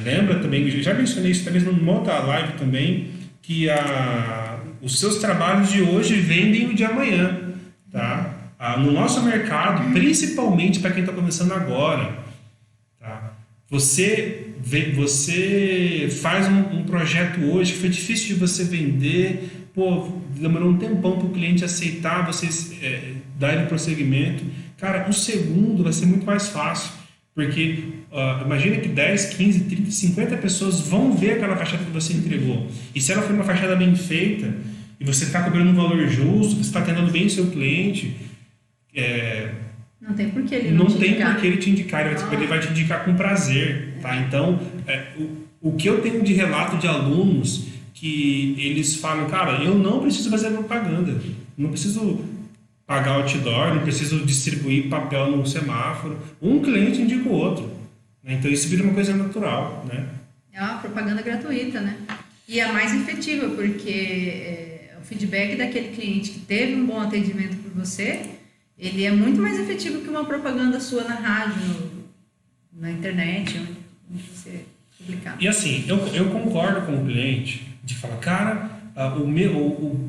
Lembra também, já mencionei isso talvez numa outra live também, que os seus trabalhos de hoje vendem o de amanhã, tá? No nosso mercado, principalmente para quem está começando agora, tá? Você faz um projeto hoje que foi difícil de você vender, pô, demorou um tempão para o cliente aceitar, vocês dar ele prosseguimento. Cara, o segundo vai ser muito mais fácil, porque imagina que 10, 15, 30, 50 pessoas vão ver aquela fachada que você entregou. E se ela for uma fachada bem feita, e você está cobrando um valor justo, você está atendendo bem o seu cliente, não tem por que ele te indicar, ele vai te indicar com prazer, tá? Então, o que eu tenho de relato de alunos que eles falam, cara, eu não preciso fazer propaganda, não preciso pagar outdoor, não preciso distribuir papel no semáforo, um cliente indica o outro, né? Então isso vira uma coisa natural, né? É uma propaganda gratuita, né? E a mais efetiva, porque o feedback daquele cliente que teve um bom atendimento por você, ele é muito mais efetivo que uma propaganda sua na rádio, na internet, onde você publicar. E assim, eu concordo com o cliente de falar, cara, o meu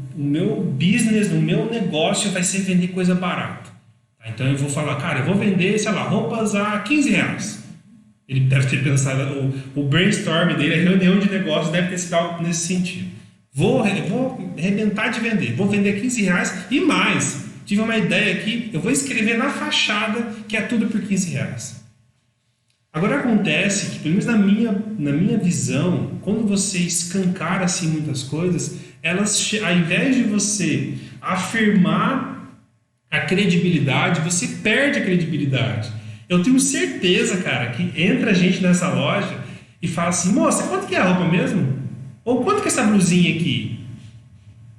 business, o meu negócio vai ser vender coisa barata. Tá? Então eu vou falar, cara, eu vou vender, sei lá, roupas a R$15. Ele deve ter pensado, o brainstorm dele, a reunião de negócios deve ter sido algo nesse sentido. Vou arrebentar de vender, vou vender R$15 e mais. Tive uma ideia aqui, eu vou escrever na fachada que é tudo por R$15. Agora acontece que, pelo menos na minha visão, quando você escancara assim muitas coisas, elas, ao invés de você afirmar a credibilidade, você perde a credibilidade. Eu tenho certeza, cara, que entra gente nessa loja e fala assim, moça, quanto que é a roupa mesmo? Ou quanto que é essa blusinha aqui?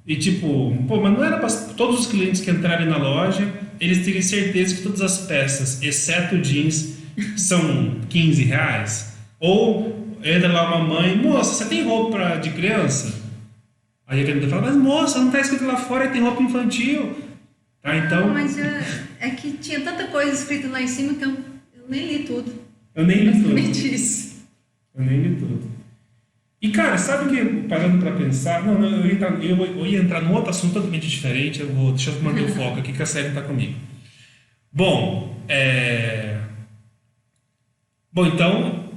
E tipo, pô, mas não era para todos os clientes que entrarem na loja, eles terem certeza que todas as peças, exceto o jeans, são R$15? Ou entra lá uma mãe, moça, você tem roupa de criança? Aí a vendedora fala, mas moça, não está escrito lá fora que tem roupa infantil. Tá, então... Não, mas é que tinha tanta coisa escrita lá em cima que eu nem li tudo. Eu nem li tudo. Eu nem li tudo. E, cara, sabe o que, parando para pensar... Não, eu ia entrar num outro assunto totalmente diferente. Deixa eu manter o foco aqui, que a série está comigo. Bom, então,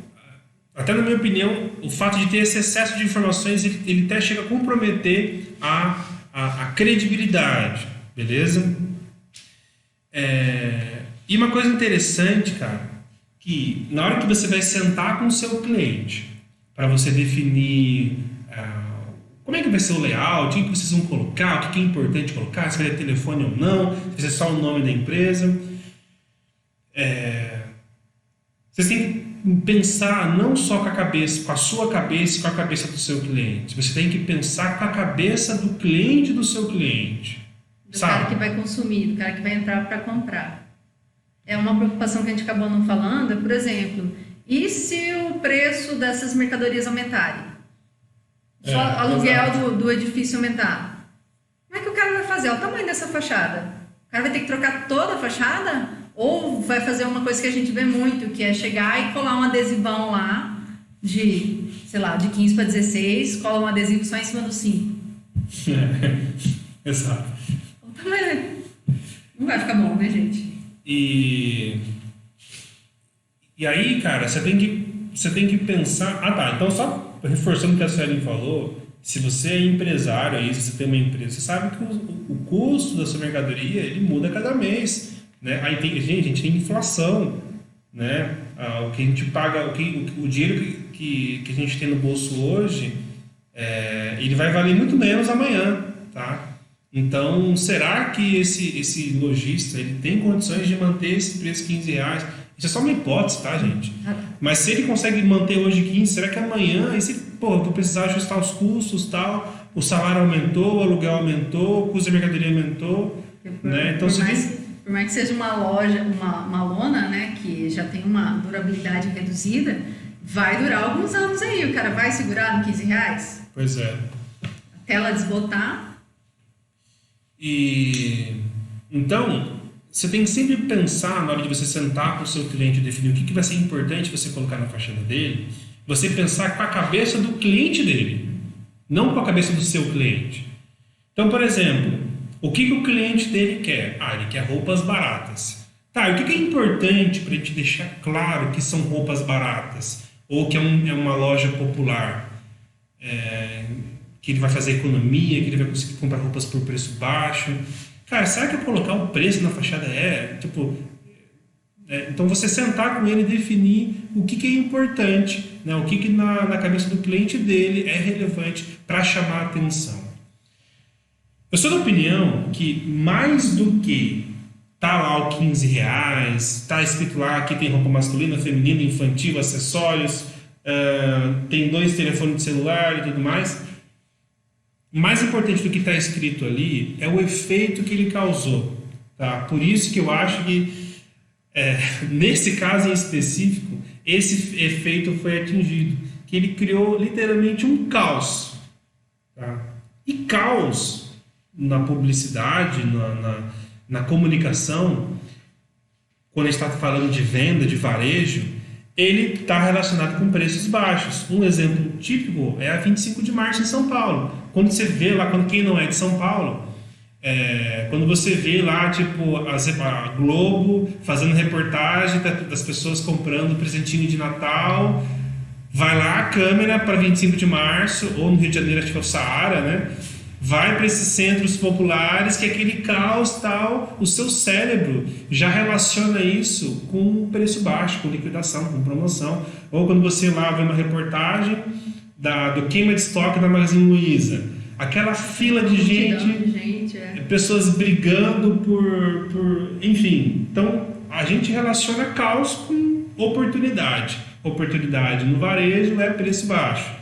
até na minha opinião, o fato de ter esse excesso de informações, ele até chega a comprometer a credibilidade, beleza? E uma coisa interessante, cara, que na hora que você vai sentar com o seu cliente, para você definir como é que vai ser o layout, o que vocês vão colocar, o que é importante colocar, se vai ter telefone ou não, se vai ser só o nome da empresa. Vocês têm que pensar não só com a sua cabeça e com a cabeça do seu cliente. Você tem que pensar com a cabeça do cliente do seu cliente. Do cara que vai consumir, do cara que vai entrar para comprar. É uma preocupação que a gente acabou não falando, por exemplo, e se o preço dessas mercadorias aumentarem? Só aluguel do edifício aumentar? Como é que o cara vai fazer? Olha o tamanho dessa fachada. O cara vai ter que trocar toda a fachada? Ou vai fazer uma coisa que a gente vê muito, que é chegar e colar um adesivão lá de 15 para 16, cola um adesivo só em cima do 5. Exato. Não vai ficar bom, né, gente? E aí, cara, você tem que pensar... então só reforçando o que a Suelen falou, se você é empresário aí, se você tem uma empresa, você sabe que o custo da sua mercadoria, ele muda cada mês, né? Aí a gente tem inflação, né? O que a gente paga, o dinheiro que a gente tem no bolso hoje, ele vai valer muito menos amanhã, tá? Então, será que esse lojista ele tem condições de manter esse preço R$15? Isso é só uma hipótese, tá, gente? Mas se ele consegue manter hoje 15, será que amanhã, eu vou precisar ajustar os custos, tal, o salário aumentou, o aluguel aumentou, o custo da mercadoria aumentou, né? Então, por mais que seja uma loja, uma lona, né, que já tem uma durabilidade reduzida, vai durar alguns anos aí. O cara vai segurar no R$15? Pois é. Até ela desbotar. Então, você tem que sempre pensar, na hora de você sentar com o seu cliente e definir o que vai ser importante você colocar na fachada dele, você pensar com a cabeça do cliente dele, não com a cabeça do seu cliente. Então, por exemplo, o que o cliente dele quer? Ele quer roupas baratas. Tá, e o que é importante para a gente deixar claro que são roupas baratas? Ou que é uma loja popular? Que ele vai fazer economia, que ele vai conseguir comprar roupas por preço baixo. Cara, será que eu colocar o preço na fachada então você sentar com ele e definir o que é importante, né? O que na cabeça do cliente dele é relevante para chamar a atenção. Eu sou da opinião que mais do que tá lá o R$15, tá escrito lá que tem roupa masculina, feminina, infantil, acessórios, tem 2 telefones de celular e tudo mais, mais importante do que está escrito ali é o efeito que ele causou. Tá? Por isso que eu acho que, nesse caso em específico, esse efeito foi atingido. Que ele criou literalmente um caos. Tá? E caos na publicidade, na comunicação, quando a gente está falando de venda, de varejo, ele está relacionado com preços baixos. Um exemplo típico é a 25 de março em São Paulo. Quando você vê lá, quem não é de São Paulo, quando você vê lá tipo a Globo fazendo reportagem das pessoas comprando presentinho de Natal, vai lá a câmera para 25 de março, ou no Rio de Janeiro, acho que é o Saara, né? Vai para esses centros populares, que é aquele caos tal, o seu cérebro já relaciona isso com preço baixo, com liquidação, com promoção. Ou quando você lá vê uma reportagem do queima de estoque da Magazine Luiza, aquela fila de gente, pessoas brigando enfim. Então a gente relaciona caos com oportunidade. Oportunidade no varejo é preço baixo.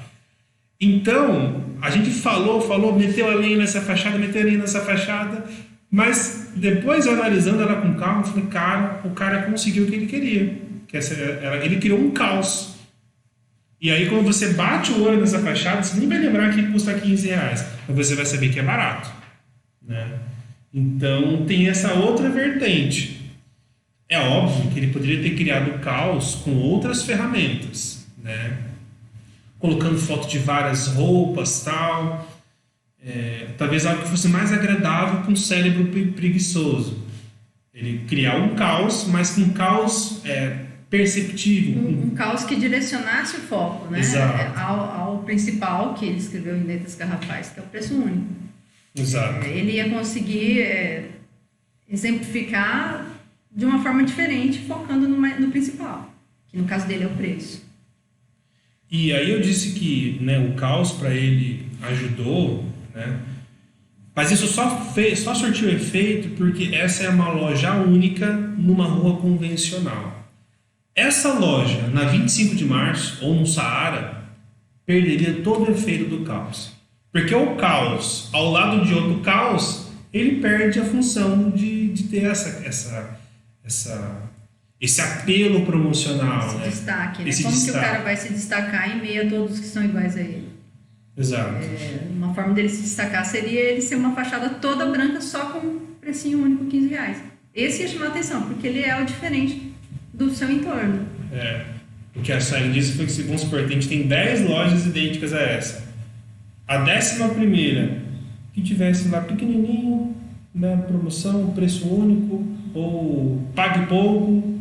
Então a gente falou, meteu a lenha nessa fachada, mas depois, analisando ela com calma, eu falei, cara, o cara conseguiu o que ele queria. Ele criou um caos. E aí, quando você bate o olho nessa fachada, você nem vai lembrar que custa R$15, mas você vai saber que é barato. Né? Então, tem essa outra vertente. É óbvio que ele poderia ter criado o caos com outras ferramentas, né? Colocando foto de várias roupas, tal. Talvez algo que fosse mais agradável para um cérebro preguiçoso. Ele criar um caos, mas com um caos perceptível. Um caos que direcionasse o foco, né? Ao principal que ele escreveu em letras garrafais, que é o preço único. Exato. Ele ia conseguir exemplificar de uma forma diferente, focando no principal, que no caso dele é o preço. E aí eu disse que, né, o caos para ele ajudou, né? Mas isso só surtiu efeito porque essa é uma loja única numa rua convencional. Essa loja, na 25 de março ou no Saara, perderia todo o efeito do caos. Porque o caos, ao lado de outro caos, ele perde a função de ter esse apelo promocional. Esse destaque, né? Esse Como destaque. que o cara vai se destacar em meio a todos que são iguais a ele? Exato. Uma forma dele se destacar seria ele ser uma fachada toda branca só com um precinho único, R$15. Esse ia chamar a atenção, porque ele é o diferente do seu entorno. O que a Sueli disse foi que, vamos supor, a gente tem 10 lojas idênticas a essa. A 11ª, que tivesse lá pequenininho, né, promoção, preço único, ou pague pouco,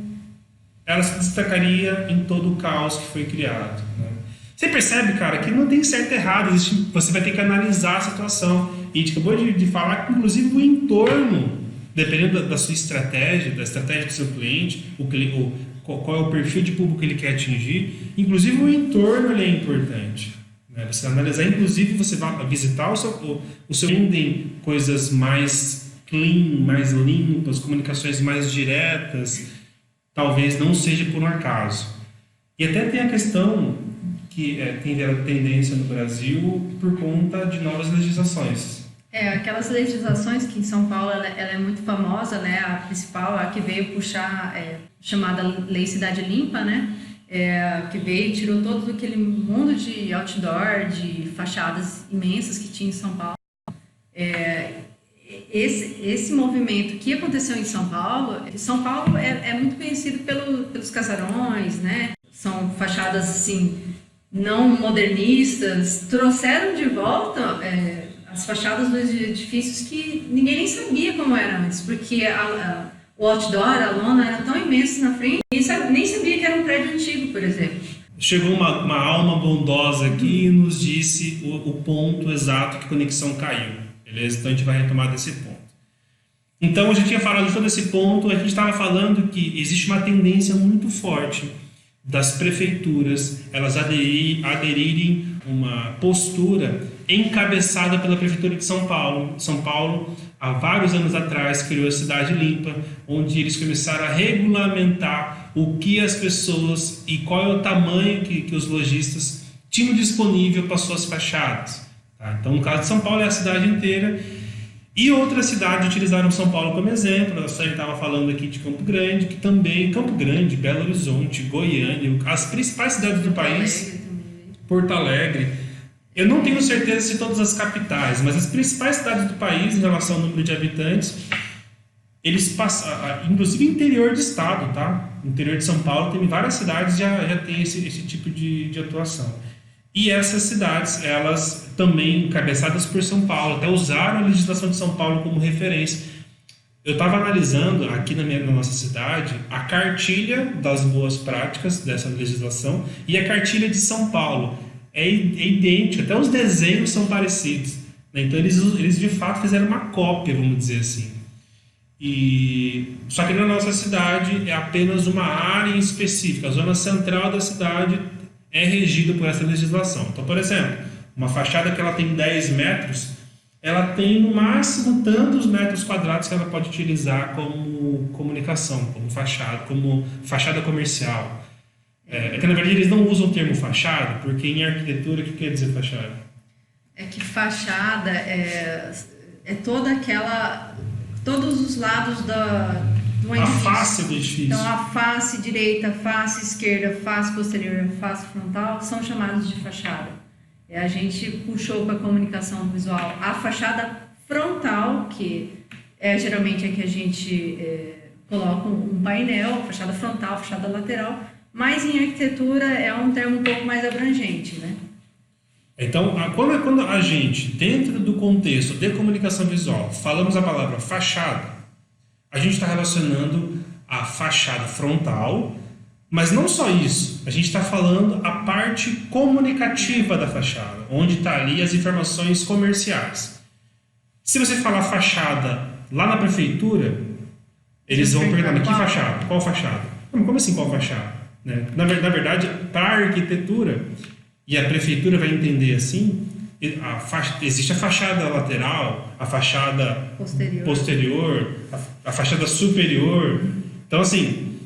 ela se destacaria em todo o caos que foi criado. Né? Você percebe, cara, que não tem certo e errado, você vai ter que analisar a situação. E a gente acabou de falar que, inclusive, o entorno, dependendo da sua estratégia, da estratégia do seu cliente, qual é o perfil de público que ele quer atingir, inclusive o entorno ele é importante. Né? Você analisar, inclusive, você vai visitar o seu vendem coisas mais clean, mais limpas, comunicações mais diretas, talvez não seja por um acaso. E até tem a questão que tem virado tendência no Brasil por conta de novas legislações. Aquelas legislações que em São Paulo ela é muito famosa, né? A principal, a que veio puxar, chamada Lei Cidade Limpa, né? Que veio e tirou todo aquele mundo de outdoor, de fachadas imensas que tinha em São Paulo. Esse movimento que aconteceu em São Paulo é muito conhecido pelos casarões, né? São fachadas assim, não modernistas, trouxeram de volta as fachadas dos edifícios que ninguém nem sabia como era antes, porque o outdoor, a lona, era tão imenso na frente, nem sabia que era um prédio antigo, por exemplo. Chegou uma alma bondosa aqui e nos disse o ponto exato que a conexão caiu, beleza? Então a gente vai retomar desse ponto. Então eu já tinha falado de todo esse ponto, a gente estava falando que existe uma tendência muito forte das prefeituras, elas aderirem uma postura encabeçada pela Prefeitura de São Paulo. São Paulo, há vários anos atrás, criou a Cidade Limpa, onde eles começaram a regulamentar o que as pessoas e qual é o tamanho que os lojistas tinham disponível para suas fachadas. Tá? Então, no caso de São Paulo, é a cidade inteira. E outras cidades utilizaram São Paulo como exemplo. A gente estava falando aqui de Campo Grande, que também, Campo Grande, Belo Horizonte, Goiânia, as principais cidades do país, Porto Alegre. Eu não tenho certeza se todas as capitais, mas as principais cidades do país, em relação ao número de habitantes, eles passam, inclusive interior do estado, tá? Interior de São Paulo, tem várias cidades já tem esse tipo de atuação. E essas cidades, elas também encabeçadas por São Paulo, até usaram a legislação de São Paulo como referência. Eu estava analisando aqui na nossa cidade a cartilha das boas práticas dessa legislação e a cartilha de São Paulo. É idêntico, até os desenhos são parecidos. Né? Então eles de fato fizeram uma cópia, vamos dizer assim. Só que na nossa cidade é apenas uma área específica, a zona central da cidade é regida por essa legislação. Então, por exemplo, uma fachada que ela tem 10 metros, ela tem no máximo tantos metros quadrados que ela pode utilizar como comunicação, como fachada comercial. É que na verdade eles não usam o termo fachada, porque em arquitetura o que quer dizer fachada? É que fachada é toda aquela... todos os lados do edifício. A face do edifício. Então, a face direita, face esquerda, face posterior, face frontal são chamados de fachada. A gente puxou para a comunicação visual a fachada frontal, que é geralmente a que a gente coloca um painel, fachada frontal, fachada lateral, mas em arquitetura é um termo um pouco mais abrangente, né? Então, quando a gente, dentro do contexto de comunicação visual, falamos a palavra fachada, a gente está relacionando a fachada frontal, mas não só isso, a gente está falando a parte comunicativa da fachada, onde está ali as informações comerciais. Se você falar fachada lá na prefeitura, eles vão perguntar, que fachada? Qual fachada? Como assim qual fachada? Né? Na verdade, para a arquitetura, e a prefeitura vai entender assim, existe a fachada lateral, a fachada posterior a fachada superior. Então, assim,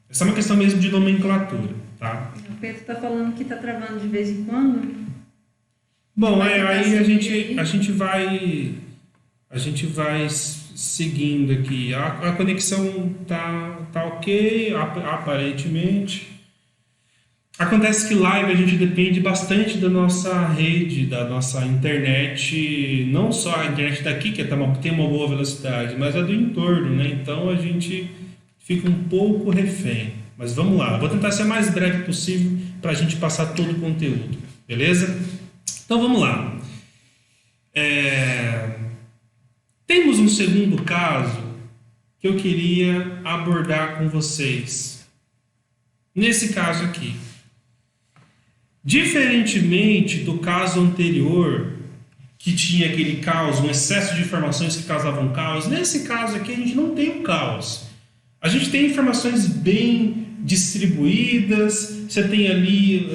essa é uma questão mesmo de nomenclatura, tá? O Pedro está falando que está travando de vez em quando. Bom, aí a gente vai seguindo aqui. A conexão tá ok, aparentemente. Acontece que live a gente depende bastante da nossa rede, da nossa internet, não só a internet daqui, que tem uma boa velocidade, mas a do entorno, né? Então a gente fica um pouco refém. Mas vamos lá, vou tentar ser o mais breve possível para a gente passar todo o conteúdo, beleza? Então vamos lá. Temos um segundo caso que eu queria abordar com vocês. Nesse caso aqui. Diferentemente do caso anterior, que tinha aquele caos, um excesso de informações que causavam caos, nesse caso aqui a gente não tem um caos. A gente tem informações bem distribuídas, você tem ali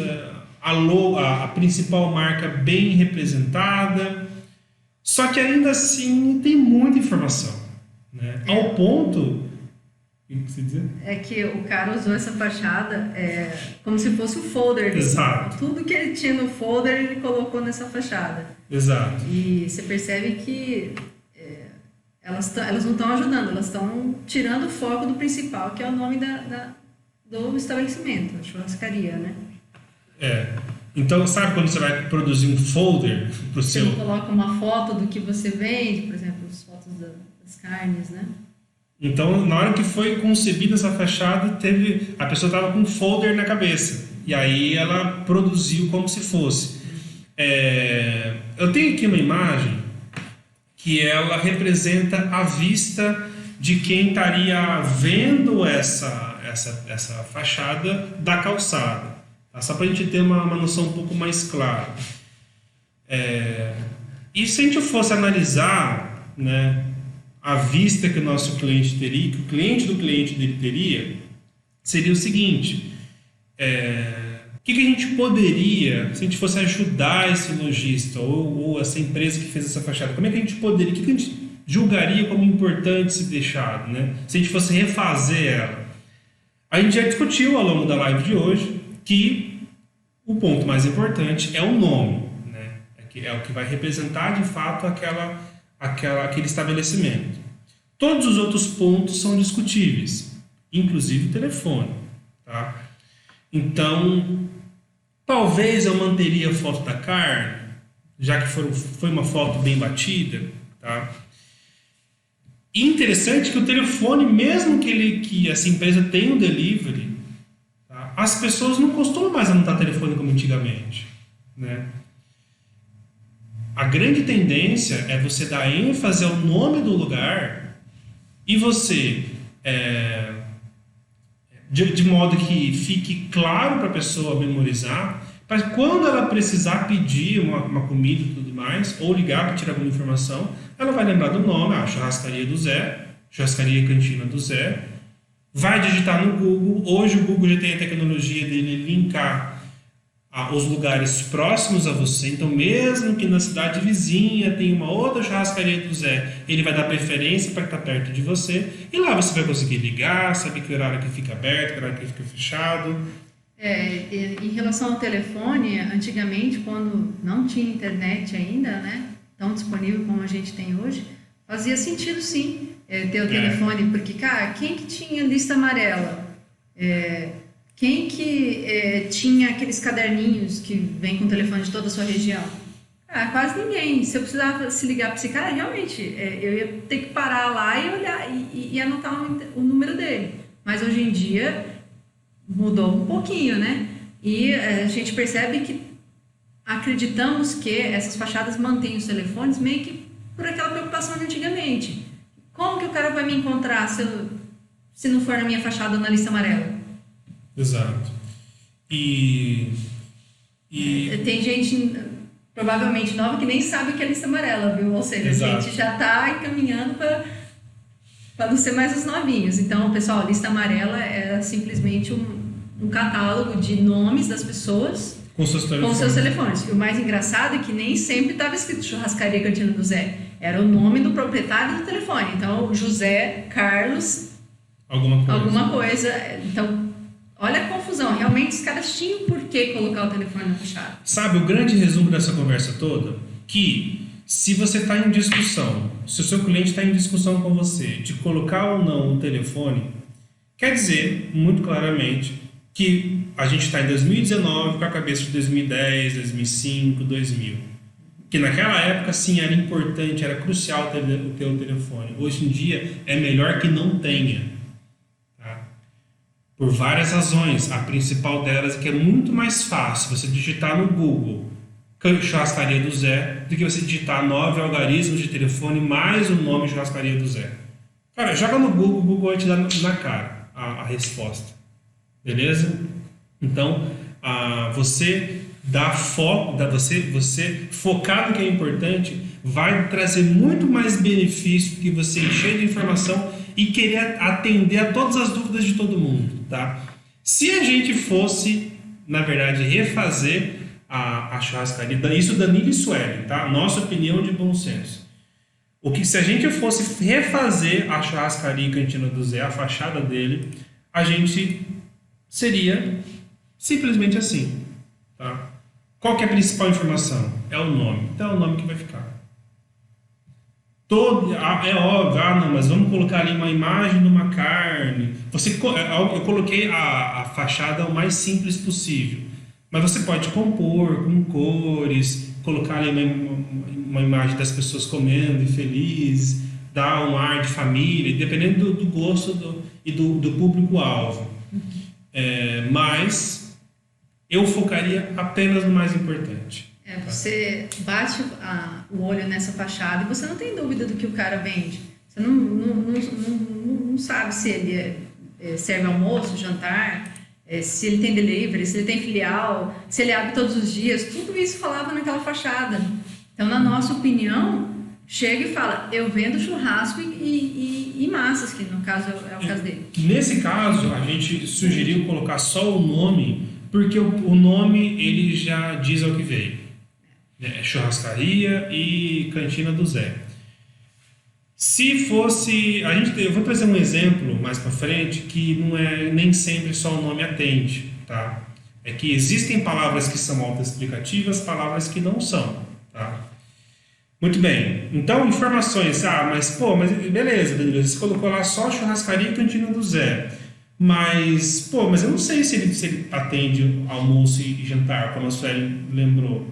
a principal marca bem representada, só que ainda assim tem muita informação, né? Ao ponto... O que você dizer? É que o cara usou essa fachada como se fosse o folder dele. Exato. Tudo que ele tinha no folder ele colocou nessa fachada. Exato. E você percebe que elas não estão ajudando, elas estão tirando o foco do principal, que é o nome do estabelecimento, a churrascaria, né? Então, sabe quando você vai produzir um folder para o seu... Você coloca uma foto do que você vende, por exemplo, as fotos das carnes, né? Então, na hora que foi concebida essa fachada, a pessoa estava com um folder na cabeça. E aí ela produziu como se fosse. Eu tenho aqui uma imagem que ela representa a vista de quem estaria vendo essa fachada da calçada. Tá? Só para a gente ter uma noção um pouco mais clara. E se a gente fosse analisar, né, a vista que o nosso cliente teria, que o cliente do cliente dele teria, seria o seguinte: o que a gente poderia, se a gente fosse ajudar esse lojista ou essa empresa que fez essa fachada, como é que a gente poderia, o que a gente julgaria como importante ser deixado, né? Se a gente fosse refazer ela? A gente já discutiu ao longo da live de hoje que o ponto mais importante é o nome, né? É o que vai representar de fato aquele estabelecimento. Todos os outros pontos são discutíveis, inclusive o telefone, tá? Então, talvez eu manteria a foto da carne, já que foi uma foto bem batida, tá? E interessante que o telefone, mesmo que essa empresa tenha um delivery, tá? As pessoas não costumam mais anotar telefone como antigamente, né? A grande tendência é você dar ênfase ao nome do lugar e você, de modo que fique claro para a pessoa memorizar, para quando ela precisar pedir uma comida e tudo mais, ou ligar para tirar alguma informação, ela vai lembrar do nome, Churrascaria do Zé, Churrascaria Cantina do Zé, vai digitar no Google. Hoje o Google já tem a tecnologia dele linkar os lugares próximos a você, então mesmo que na cidade vizinha tenha uma outra Churrascaria do Zé, ele vai dar preferência para estar perto de você, e lá você vai conseguir ligar, saber que horário que fica aberto, que horário que fica fechado. Em relação ao telefone, antigamente, quando não tinha internet ainda, né, tão disponível como a gente tem hoje, fazia sentido sim ter o telefone, porque, cara, quem que tinha lista amarela? Quem que tinha aqueles caderninhos que vem com o telefone de toda a sua região? Quase ninguém. Se eu precisava se ligar para esse cara, realmente, eu ia ter que parar lá e olhar e anotar o número dele. Mas hoje em dia mudou um pouquinho, né? E a gente percebe que acreditamos que essas fachadas mantêm os telefones meio que por aquela preocupação de antigamente. Como que o cara vai me encontrar se não for na minha fachada ou na lista amarela? Exato. E tem gente provavelmente nova que nem sabe o que é lista amarela, viu? Ou seja, exato, a gente já está encaminhando para não ser mais os novinhos. Então, pessoal, lista amarela é simplesmente um catálogo de nomes das pessoas com seus telefones. E o mais engraçado é que nem sempre estava escrito Churrascaria Cantina do Zé. Era o nome do proprietário do telefone. Então, José Carlos alguma coisa. Então, olha a confusão. Realmente, os caras tinham por que colocar o telefone na fachada. Sabe, o grande resumo dessa conversa toda? Que se você está em discussão, se o seu cliente está em discussão com você de colocar ou não o telefone, quer dizer, muito claramente, que a gente está em 2019 com a cabeça de 2010, 2005, 2000. Que naquela época, sim, era importante, era crucial ter o telefone. Hoje em dia, é melhor que não tenha. Por várias razões. A principal delas é que é muito mais fácil você digitar no Google Churrascaria do Zé do que você digitar 9 algarismos de telefone mais o nome Churrascaria do Zé. Cara, joga no Google, o Google vai te dar na cara a resposta. Beleza? Então, você dá foco, você focar no que é importante vai trazer muito mais benefício do que você encher de informação e querer atender a todas as dúvidas de todo mundo, tá? Se a gente fosse, na verdade, refazer a churrascaria, isso Danilo e Sueli, tá? Nossa opinião de bom senso. Se a gente fosse refazer a Churrascaria Cantina do Zé, a fachada dele, a gente seria simplesmente assim, tá? Qual que é a principal informação? É o nome. Então é o nome que vai ficar. É óbvio, não, mas vamos colocar ali uma imagem de uma carne. Eu coloquei a fachada o mais simples possível, mas você pode compor com cores, colocar ali uma imagem das pessoas comendo e felizes, dar um ar de família, dependendo do gosto e do público-alvo. Mas eu focaria apenas no mais importante. Você bate o olho nessa fachada e você não tem dúvida do que o cara vende. Você não sabe se ele serve almoço, jantar, se ele tem delivery, se ele tem filial, se ele abre todos os dias. Tudo isso falava naquela fachada. Então, na nossa opinião, chega e fala, eu vendo churrasco e massas, que no caso é o caso dele. Nesse caso, a gente sugeriu colocar só o nome, porque o nome ele já diz ao que veio. É churrascaria e cantina do Zé. Se fosse... eu vou trazer um exemplo mais para frente que não é nem sempre só o nome atende, tá? É que existem palavras que são autoexplicativas, palavras que não são, tá? Muito bem. Então, informações. Mas beleza, Danilo, você colocou lá só churrascaria e cantina do Zé. Mas eu não sei se ele atende almoço e jantar, como a Sueli lembrou.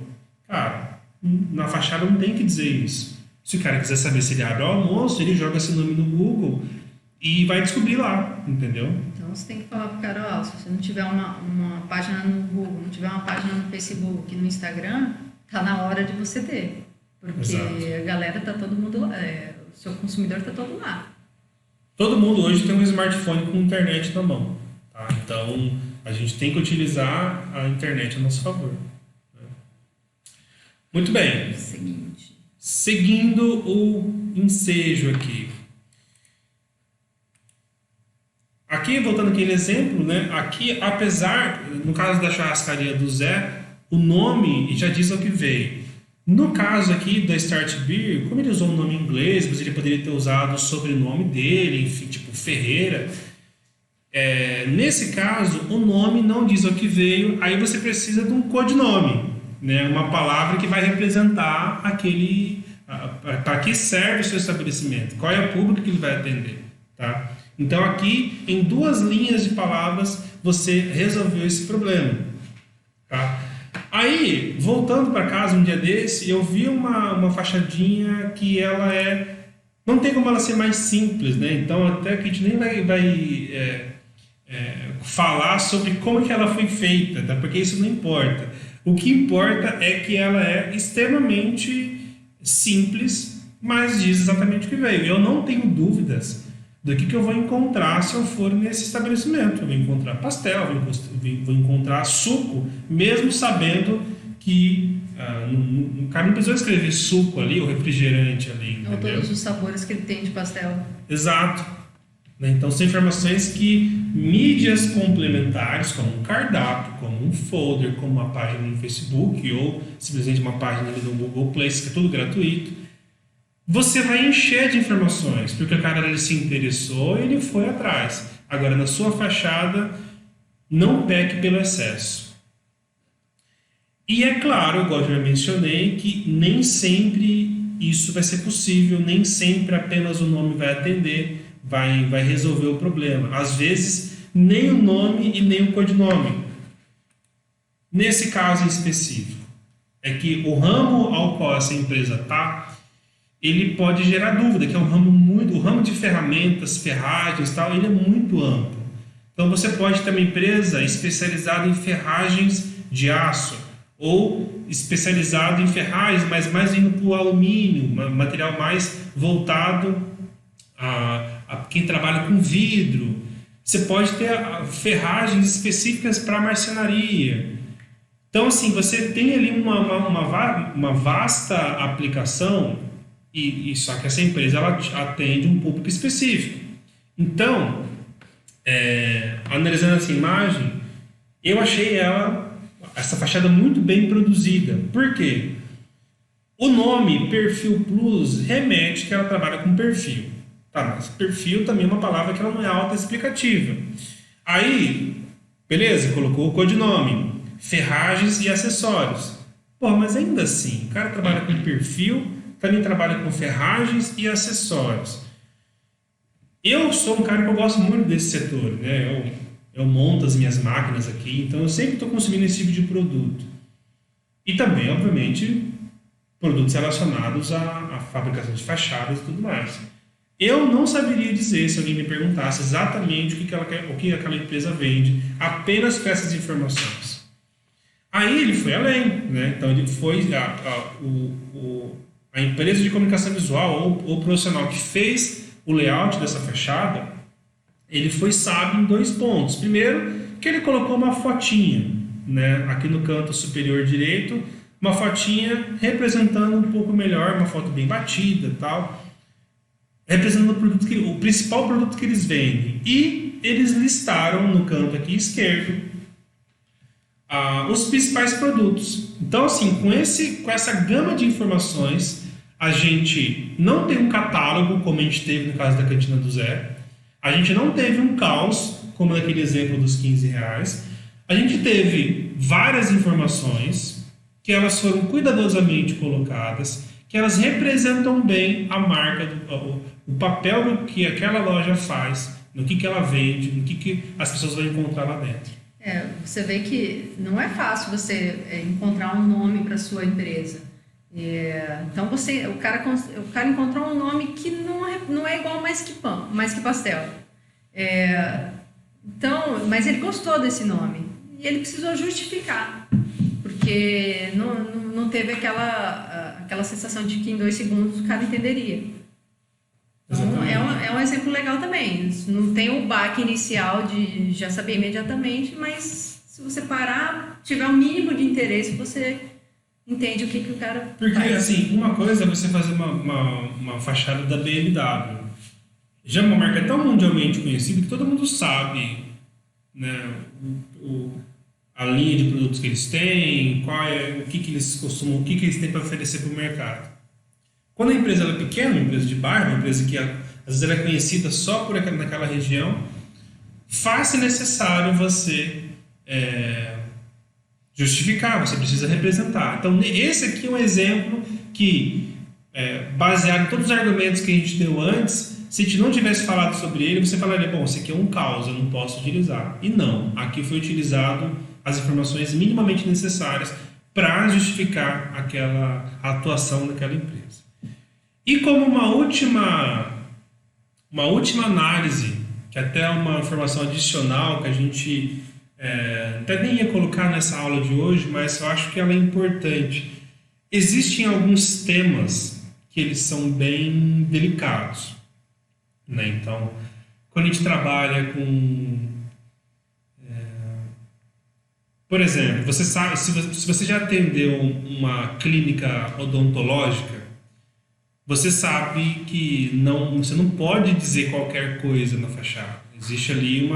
Cara, na fachada não tem que dizer isso. Se o cara quiser saber se ele abre o almoço, ele joga esse nome no Google e vai descobrir lá, entendeu? Então você tem que falar pro cara, se você não tiver uma página no Google, não tiver uma página no Facebook, no Instagram, tá na hora de você ter. Porque Exato. A galera tá todo mundo lá, o seu consumidor tá todo lá. Todo mundo hoje tem um smartphone com internet na mão, tá? Então a gente tem que utilizar a internet a nosso favor. Né? Muito bem. Seguindo o ensejo aqui. Aqui, voltando aquele exemplo, né? Aqui, apesar, no caso da churrascaria do Zé, o nome já diz o que veio. No caso aqui da Start Beer, como ele usou um nome em inglês, mas ele poderia ter usado o sobrenome dele, enfim, tipo Ferreira. Nesse caso, o nome não diz o que veio, aí você precisa de um codinome, né? Uma palavra que vai representar aquele... para que serve o seu estabelecimento, qual é o público que ele vai atender, tá? Então aqui, em 2 linhas de palavras, você resolveu esse problema, tá? Aí, voltando para casa um dia desse, eu vi uma fachadinha que ela não tem como ela ser mais simples, né? Então até que a gente nem vai falar sobre como que ela foi feita, tá? Porque isso não importa. O que importa é que ela é extremamente simples, mas diz exatamente o que veio. Eu não tenho dúvidas do que eu vou encontrar se eu for nesse estabelecimento. Eu vou encontrar pastel, vou encontrar suco, mesmo sabendo que o cara não precisou escrever suco ali, ou refrigerante ali. Ou todos os sabores que ele tem de pastel. Exato. Então, são informações que mídias complementares, como um cardápio, como um folder, como uma página no Facebook, ou simplesmente uma página ali no Google Play, que é tudo gratuito, você vai encher de informações, porque o cara ele se interessou e ele foi atrás. Agora, na sua fachada, não peque pelo excesso. E é claro, igual eu já mencionei, que nem sempre isso vai ser possível, nem sempre apenas o nome vai atender, vai resolver o problema. Às vezes, nem o nome e nem o codinome. Nesse caso em específico, é que o ramo ao qual essa empresa está, ele pode gerar dúvida, que é o ramo de ferramentas, ferragens e tal, ele é muito amplo. Então você pode ter uma empresa especializada em ferragens de aço, ou especializado em ferragens, mas mais indo para o alumínio, material mais voltado a quem trabalha com vidro. Você pode ter ferragens específicas para marcenaria. Então, assim, você tem ali uma vasta aplicação, e só que essa empresa ela atende um público específico. Então, analisando essa imagem, eu achei essa fachada muito bem produzida. Por quê? O nome Perfil Plus remete que ela trabalha com perfil. Tá, mas perfil também é uma palavra que ela não é autoexplicativa. Aí, beleza, colocou o codinome, ferragens e acessórios. Mas ainda assim, o cara trabalha com perfil, também trabalha com ferragens e acessórios. Eu sou um cara que eu gosto muito desse setor, né? Eu monto as minhas máquinas aqui, então eu sempre estou consumindo esse tipo de produto. E também, obviamente, produtos relacionados à fabricação de fachadas e tudo mais. Eu não saberia dizer, se alguém me perguntasse exatamente o que aquela empresa vende, apenas com essas informações. Aí ele foi além, né? Então ele foi a empresa de comunicação visual ou o profissional que fez o layout dessa fachada, ele foi sábio em 2 pontos. Primeiro, que ele colocou uma fotinha, né, aqui no canto superior direito, uma fotinha representando um pouco melhor, uma foto bem batida e tal, representando o principal produto que eles vendem. E eles listaram no canto aqui esquerdo os principais produtos. Então, assim, com essa gama de informações, a gente não tem um catálogo, como a gente teve no caso da Cantina do Zé. A gente não teve um caos, como naquele exemplo dos R$15. A gente teve várias informações que elas foram cuidadosamente colocadas, que elas representam bem a marca, o papel do que aquela loja faz, no que ela vende, no que as pessoas vão encontrar lá dentro. Você vê que não é fácil você encontrar um nome para sua empresa. Então o cara encontrou um nome que não é igual mais que pão, mais que pastel. Então, mas ele gostou desse nome e ele precisou justificar, porque não teve aquela sensação de que em 2 segundos o cara entenderia. Então é um exemplo legal também. Não tem o baque inicial de já saber imediatamente, mas se você parar, tiver um mínimo de interesse, você entende o que o cara Porque, faz. assim, uma coisa é você fazer uma fachada da BMW. Já é uma marca tão mundialmente conhecida que todo mundo sabe, né, a linha de produtos que eles têm, o que eles costumam, o que eles têm para oferecer para o mercado. Quando a empresa é pequena, uma empresa de bairro, uma empresa que às vezes ela é conhecida só por naquela região, faz-se necessário você justificar, você precisa representar. Então, esse aqui é um exemplo que, baseado em todos os argumentos que a gente deu antes, se a gente não tivesse falado sobre ele, você falaria, bom, esse aqui é um caos, eu não posso utilizar. E não, aqui foi utilizado as informações minimamente necessárias para justificar a atuação daquela empresa. E como uma última análise, que até é uma informação adicional que a gente até nem ia colocar nessa aula de hoje, mas eu acho que ela é importante. Existem alguns temas que eles são bem delicados, né? Então, quando a gente trabalha com... por exemplo, você sabe, se você já atendeu uma clínica odontológica, você sabe que você não pode dizer qualquer coisa na fachada. Existe ali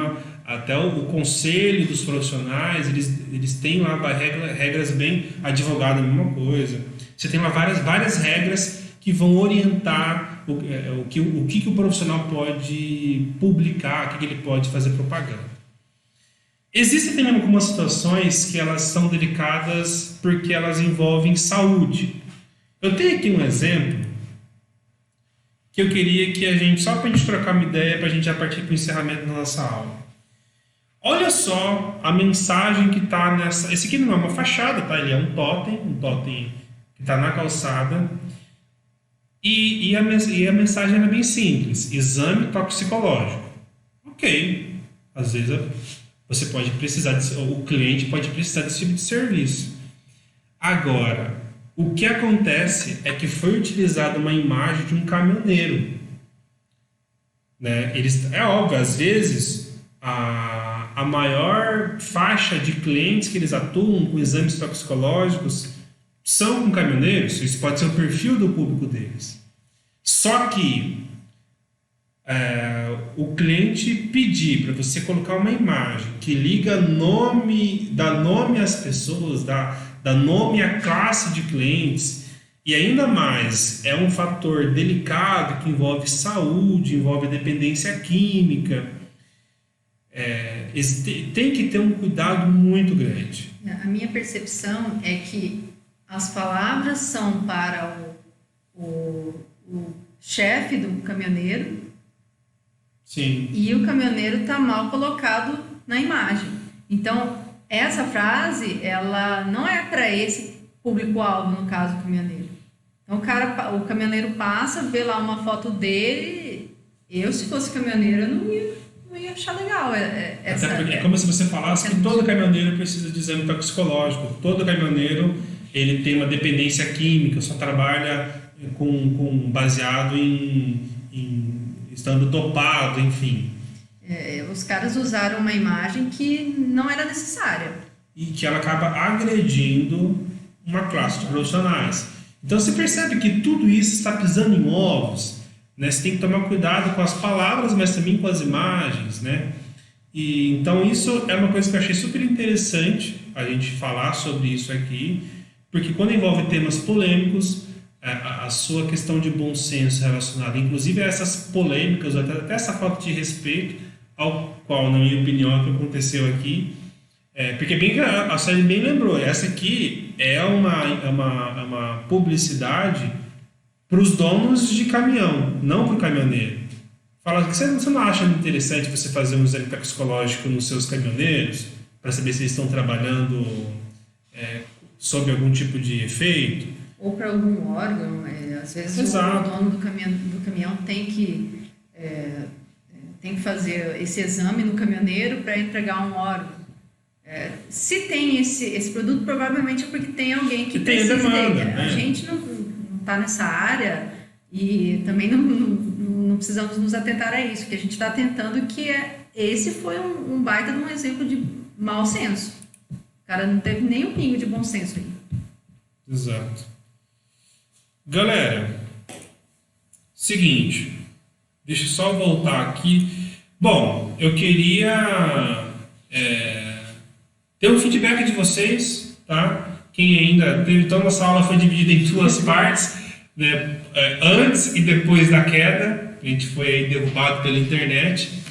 até o conselho dos profissionais, eles têm lá regras bem advogado, a mesma coisa. Você tem lá várias regras que vão orientar o que o profissional pode publicar, o que ele pode fazer propaganda. Existem também algumas situações que elas são delicadas porque elas envolvem saúde. Eu tenho aqui um exemplo que eu queria que a gente, só para a gente trocar uma ideia, para a gente já partir para o encerramento da nossa aula. Olha só a mensagem que está nessa... Esse aqui não é uma fachada, tá? Ele é um totem que está na calçada. E a mensagem é bem simples. Exame toxicológico. Ok. Às vezes você pode precisar, o cliente pode precisar desse tipo de serviço. Agora, o que acontece é que foi utilizada uma imagem de um caminhoneiro, né? É óbvio, às vezes a maior faixa de clientes que eles atuam com exames toxicológicos são com caminhoneiros. Isso pode ser o perfil do público deles. Só que o cliente pedir para você colocar uma imagem que liga dá nome às pessoas, dá nome à classe de clientes, e ainda mais é um fator delicado que envolve saúde, envolve dependência química, tem que ter um cuidado muito grande. A minha percepção é que as palavras são para o chefe do caminhoneiro. Sim. E o caminhoneiro está mal colocado na imagem. Então, essa frase, ela não é para esse público-alvo, no caso do caminhoneiro. Então, o caminhoneiro passa, vê lá uma foto dele. Eu, se fosse caminhoneiro, eu não ia achar legal. É como se você falasse que todo caminhoneiro precisa de exame toxicológico. Todo caminhoneiro ele tem uma dependência química, só trabalha baseado em estando dopado, enfim. Os caras usaram uma imagem que não era necessária. E que ela acaba agredindo uma classe de profissionais. Então você percebe que tudo isso está pisando em ovos, né? Você tem que tomar cuidado com as palavras, mas também com as imagens, né? E então isso é uma coisa que eu achei super interessante a gente falar sobre isso aqui, porque quando envolve temas polêmicos, a sua questão de bom senso relacionada, inclusive a essas polêmicas, até essa falta de respeito, ao qual, na minha opinião, é o que aconteceu aqui, porque bem a série bem lembrou, essa aqui é uma publicidade para os donos de caminhão, não para o caminhoneiro. Fala que você não acha interessante você fazer um exame toxicológico nos seus caminhoneiros para saber se eles estão trabalhando sob algum tipo de efeito? Ou para algum órgão, às vezes o dono do caminhão tem que fazer esse exame no caminhoneiro para entregar um órgão. Se tem esse produto, provavelmente é porque tem alguém que precisa dele. A gente não está nessa área e também não precisamos nos atentar a isso, que a gente está atentando que esse foi um baita de um exemplo de mau senso. O cara não teve nem um pingo de bom senso aí. Exato. Galera, seguinte, deixa eu só voltar aqui. Bom, eu queria ter um feedback de vocês, tá? Quem ainda teve, então nossa aula foi dividida em duas partes, né? Antes e depois da queda, a gente foi aí derrubado pela internet.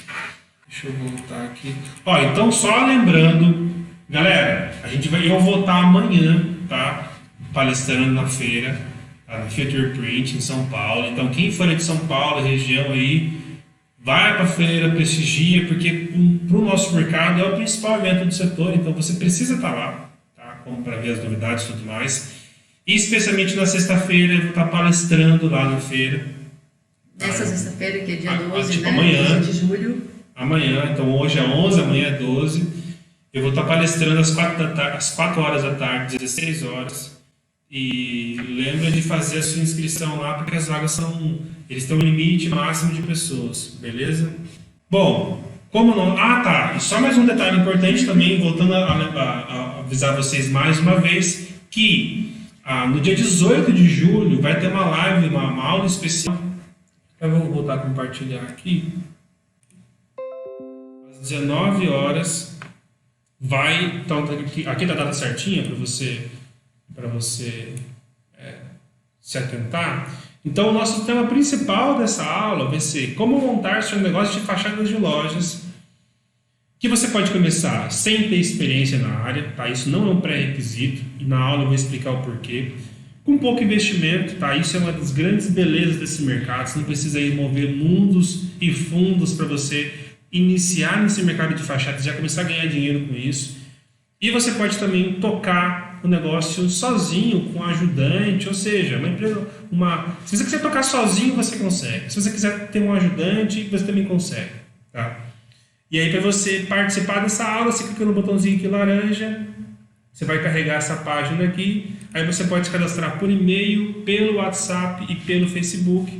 Deixa eu voltar aqui. Ó, então só lembrando, galera, eu vou estar amanhã, tá? Palestrando na feira, tá? Na Future Print em São Paulo. Então quem for de São Paulo, região aí, vai para a feira, prestigia, porque para o nosso mercado é o principal evento do setor, então você precisa estar lá, tá? Como para ver as novidades e tudo mais. E especialmente na sexta-feira eu vou estar palestrando lá na feira. Nessa sexta-feira, que é dia 12, tipo, né? Amanhã, 12 de julho. Amanhã, então hoje é 11, amanhã é 12. Eu vou estar palestrando às 4 horas da tarde, 16 horas. E lembra de fazer a sua inscrição lá, porque as vagas eles têm um limite máximo de pessoas, beleza? Bom, como não... Ah, tá. E só mais um detalhe importante também, voltando a avisar vocês mais uma vez, que no dia 18 de julho vai ter uma live, uma aula especial. Eu vou voltar a compartilhar aqui. Às 19 horas vai... Então, aqui tá a data certinha para você se atentar. Então, o nosso tema principal dessa aula vai ser como montar seu negócio de fachadas de lojas, que você pode começar sem ter experiência na área, tá? Isso não é um pré-requisito, e na aula eu vou explicar o porquê. Com pouco investimento, tá? Isso é uma das grandes belezas desse mercado. Você não precisa ir mover mundos e fundos para você iniciar nesse mercado de fachadas e já começar a ganhar dinheiro com isso. E você pode também tocar o negócio sozinho, com ajudante, ou seja, uma empresa, se você quiser tocar sozinho, você consegue. Se você quiser ter um ajudante, você também consegue, tá? E aí, para você participar dessa aula, você clica no botãozinho aqui laranja, você vai carregar essa página aqui, aí você pode se cadastrar por e-mail, pelo WhatsApp e pelo Facebook.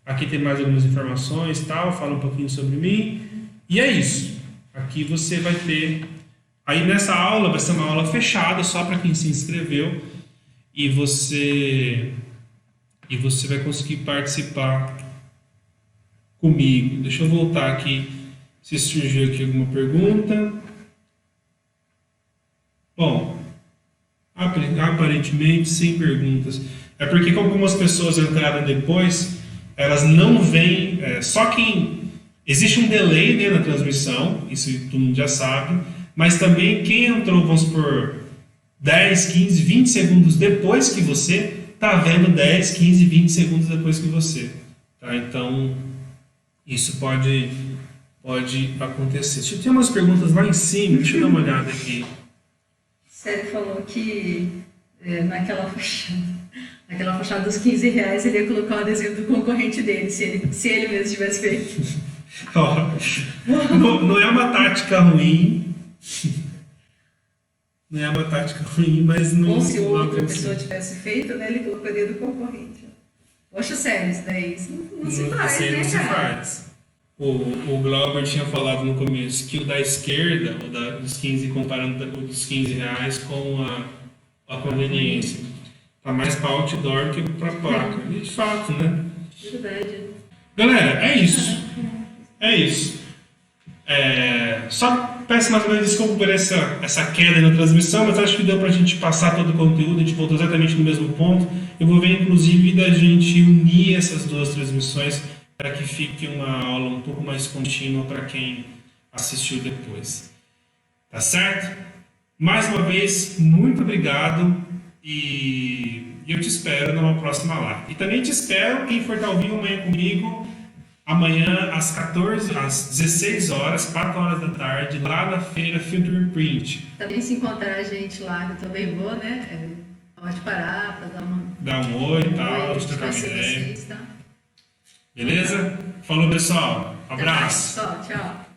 Aqui tem mais algumas informações, tal, fala um pouquinho sobre mim, e é isso. Aqui você vai ter... Aí nessa aula vai ser uma aula fechada só para quem se inscreveu e você vai conseguir participar comigo. Deixa eu voltar aqui se surgiu aqui alguma pergunta. Bom, aparentemente sem perguntas. É porque como algumas pessoas entraram depois, elas não veem, só quem... Existe um delay, né, na transmissão, isso todo mundo já sabe. Mas também quem entrou, vamos supor, 10, 15, 20 segundos depois que você, está vendo 10, 15, 20 segundos depois que você. Tá? Então, isso pode acontecer. Tem umas perguntas lá em cima, deixa eu dar uma olhada aqui. Sérgio falou que naquela fachada dos R$15 ele ia colocar o adesivo do concorrente dele, se ele mesmo tivesse feito. Não é uma tática ruim. Não é uma tática ruim, mas não... Ou se outra pessoa tivesse feito, né, ele colocaria do concorrente. Poxa, sério, isso daí não se faz, né, não se cara? faz. o Glauber tinha falado no começo que o da esquerda, dos 15, comparando o dos 15 reais com a conveniência, tá mais para outdoor que para placa. E de fato, né? Verdade. Galera, é isso. É isso. Só peço mais uma vez desculpa por essa queda na transmissão, mas acho que deu pra gente passar todo o conteúdo, a gente voltou exatamente no mesmo ponto. Eu vou ver, inclusive, da gente unir essas duas transmissões para que fique uma aula um pouco mais contínua para quem assistiu depois. Tá certo? Mais uma vez, muito obrigado e eu te espero numa próxima live. E também te espero quem for estar ao vivo amanhã comigo, amanhã às 16 horas, 4 horas da tarde, lá na feira Future Print. Também se encontrar a gente lá, eu também vou, né? Pode parar para dar um oi e tal, de trocar uma ideia. Vocês, tá? Beleza? Falou, pessoal. Abraço. Só, tchau.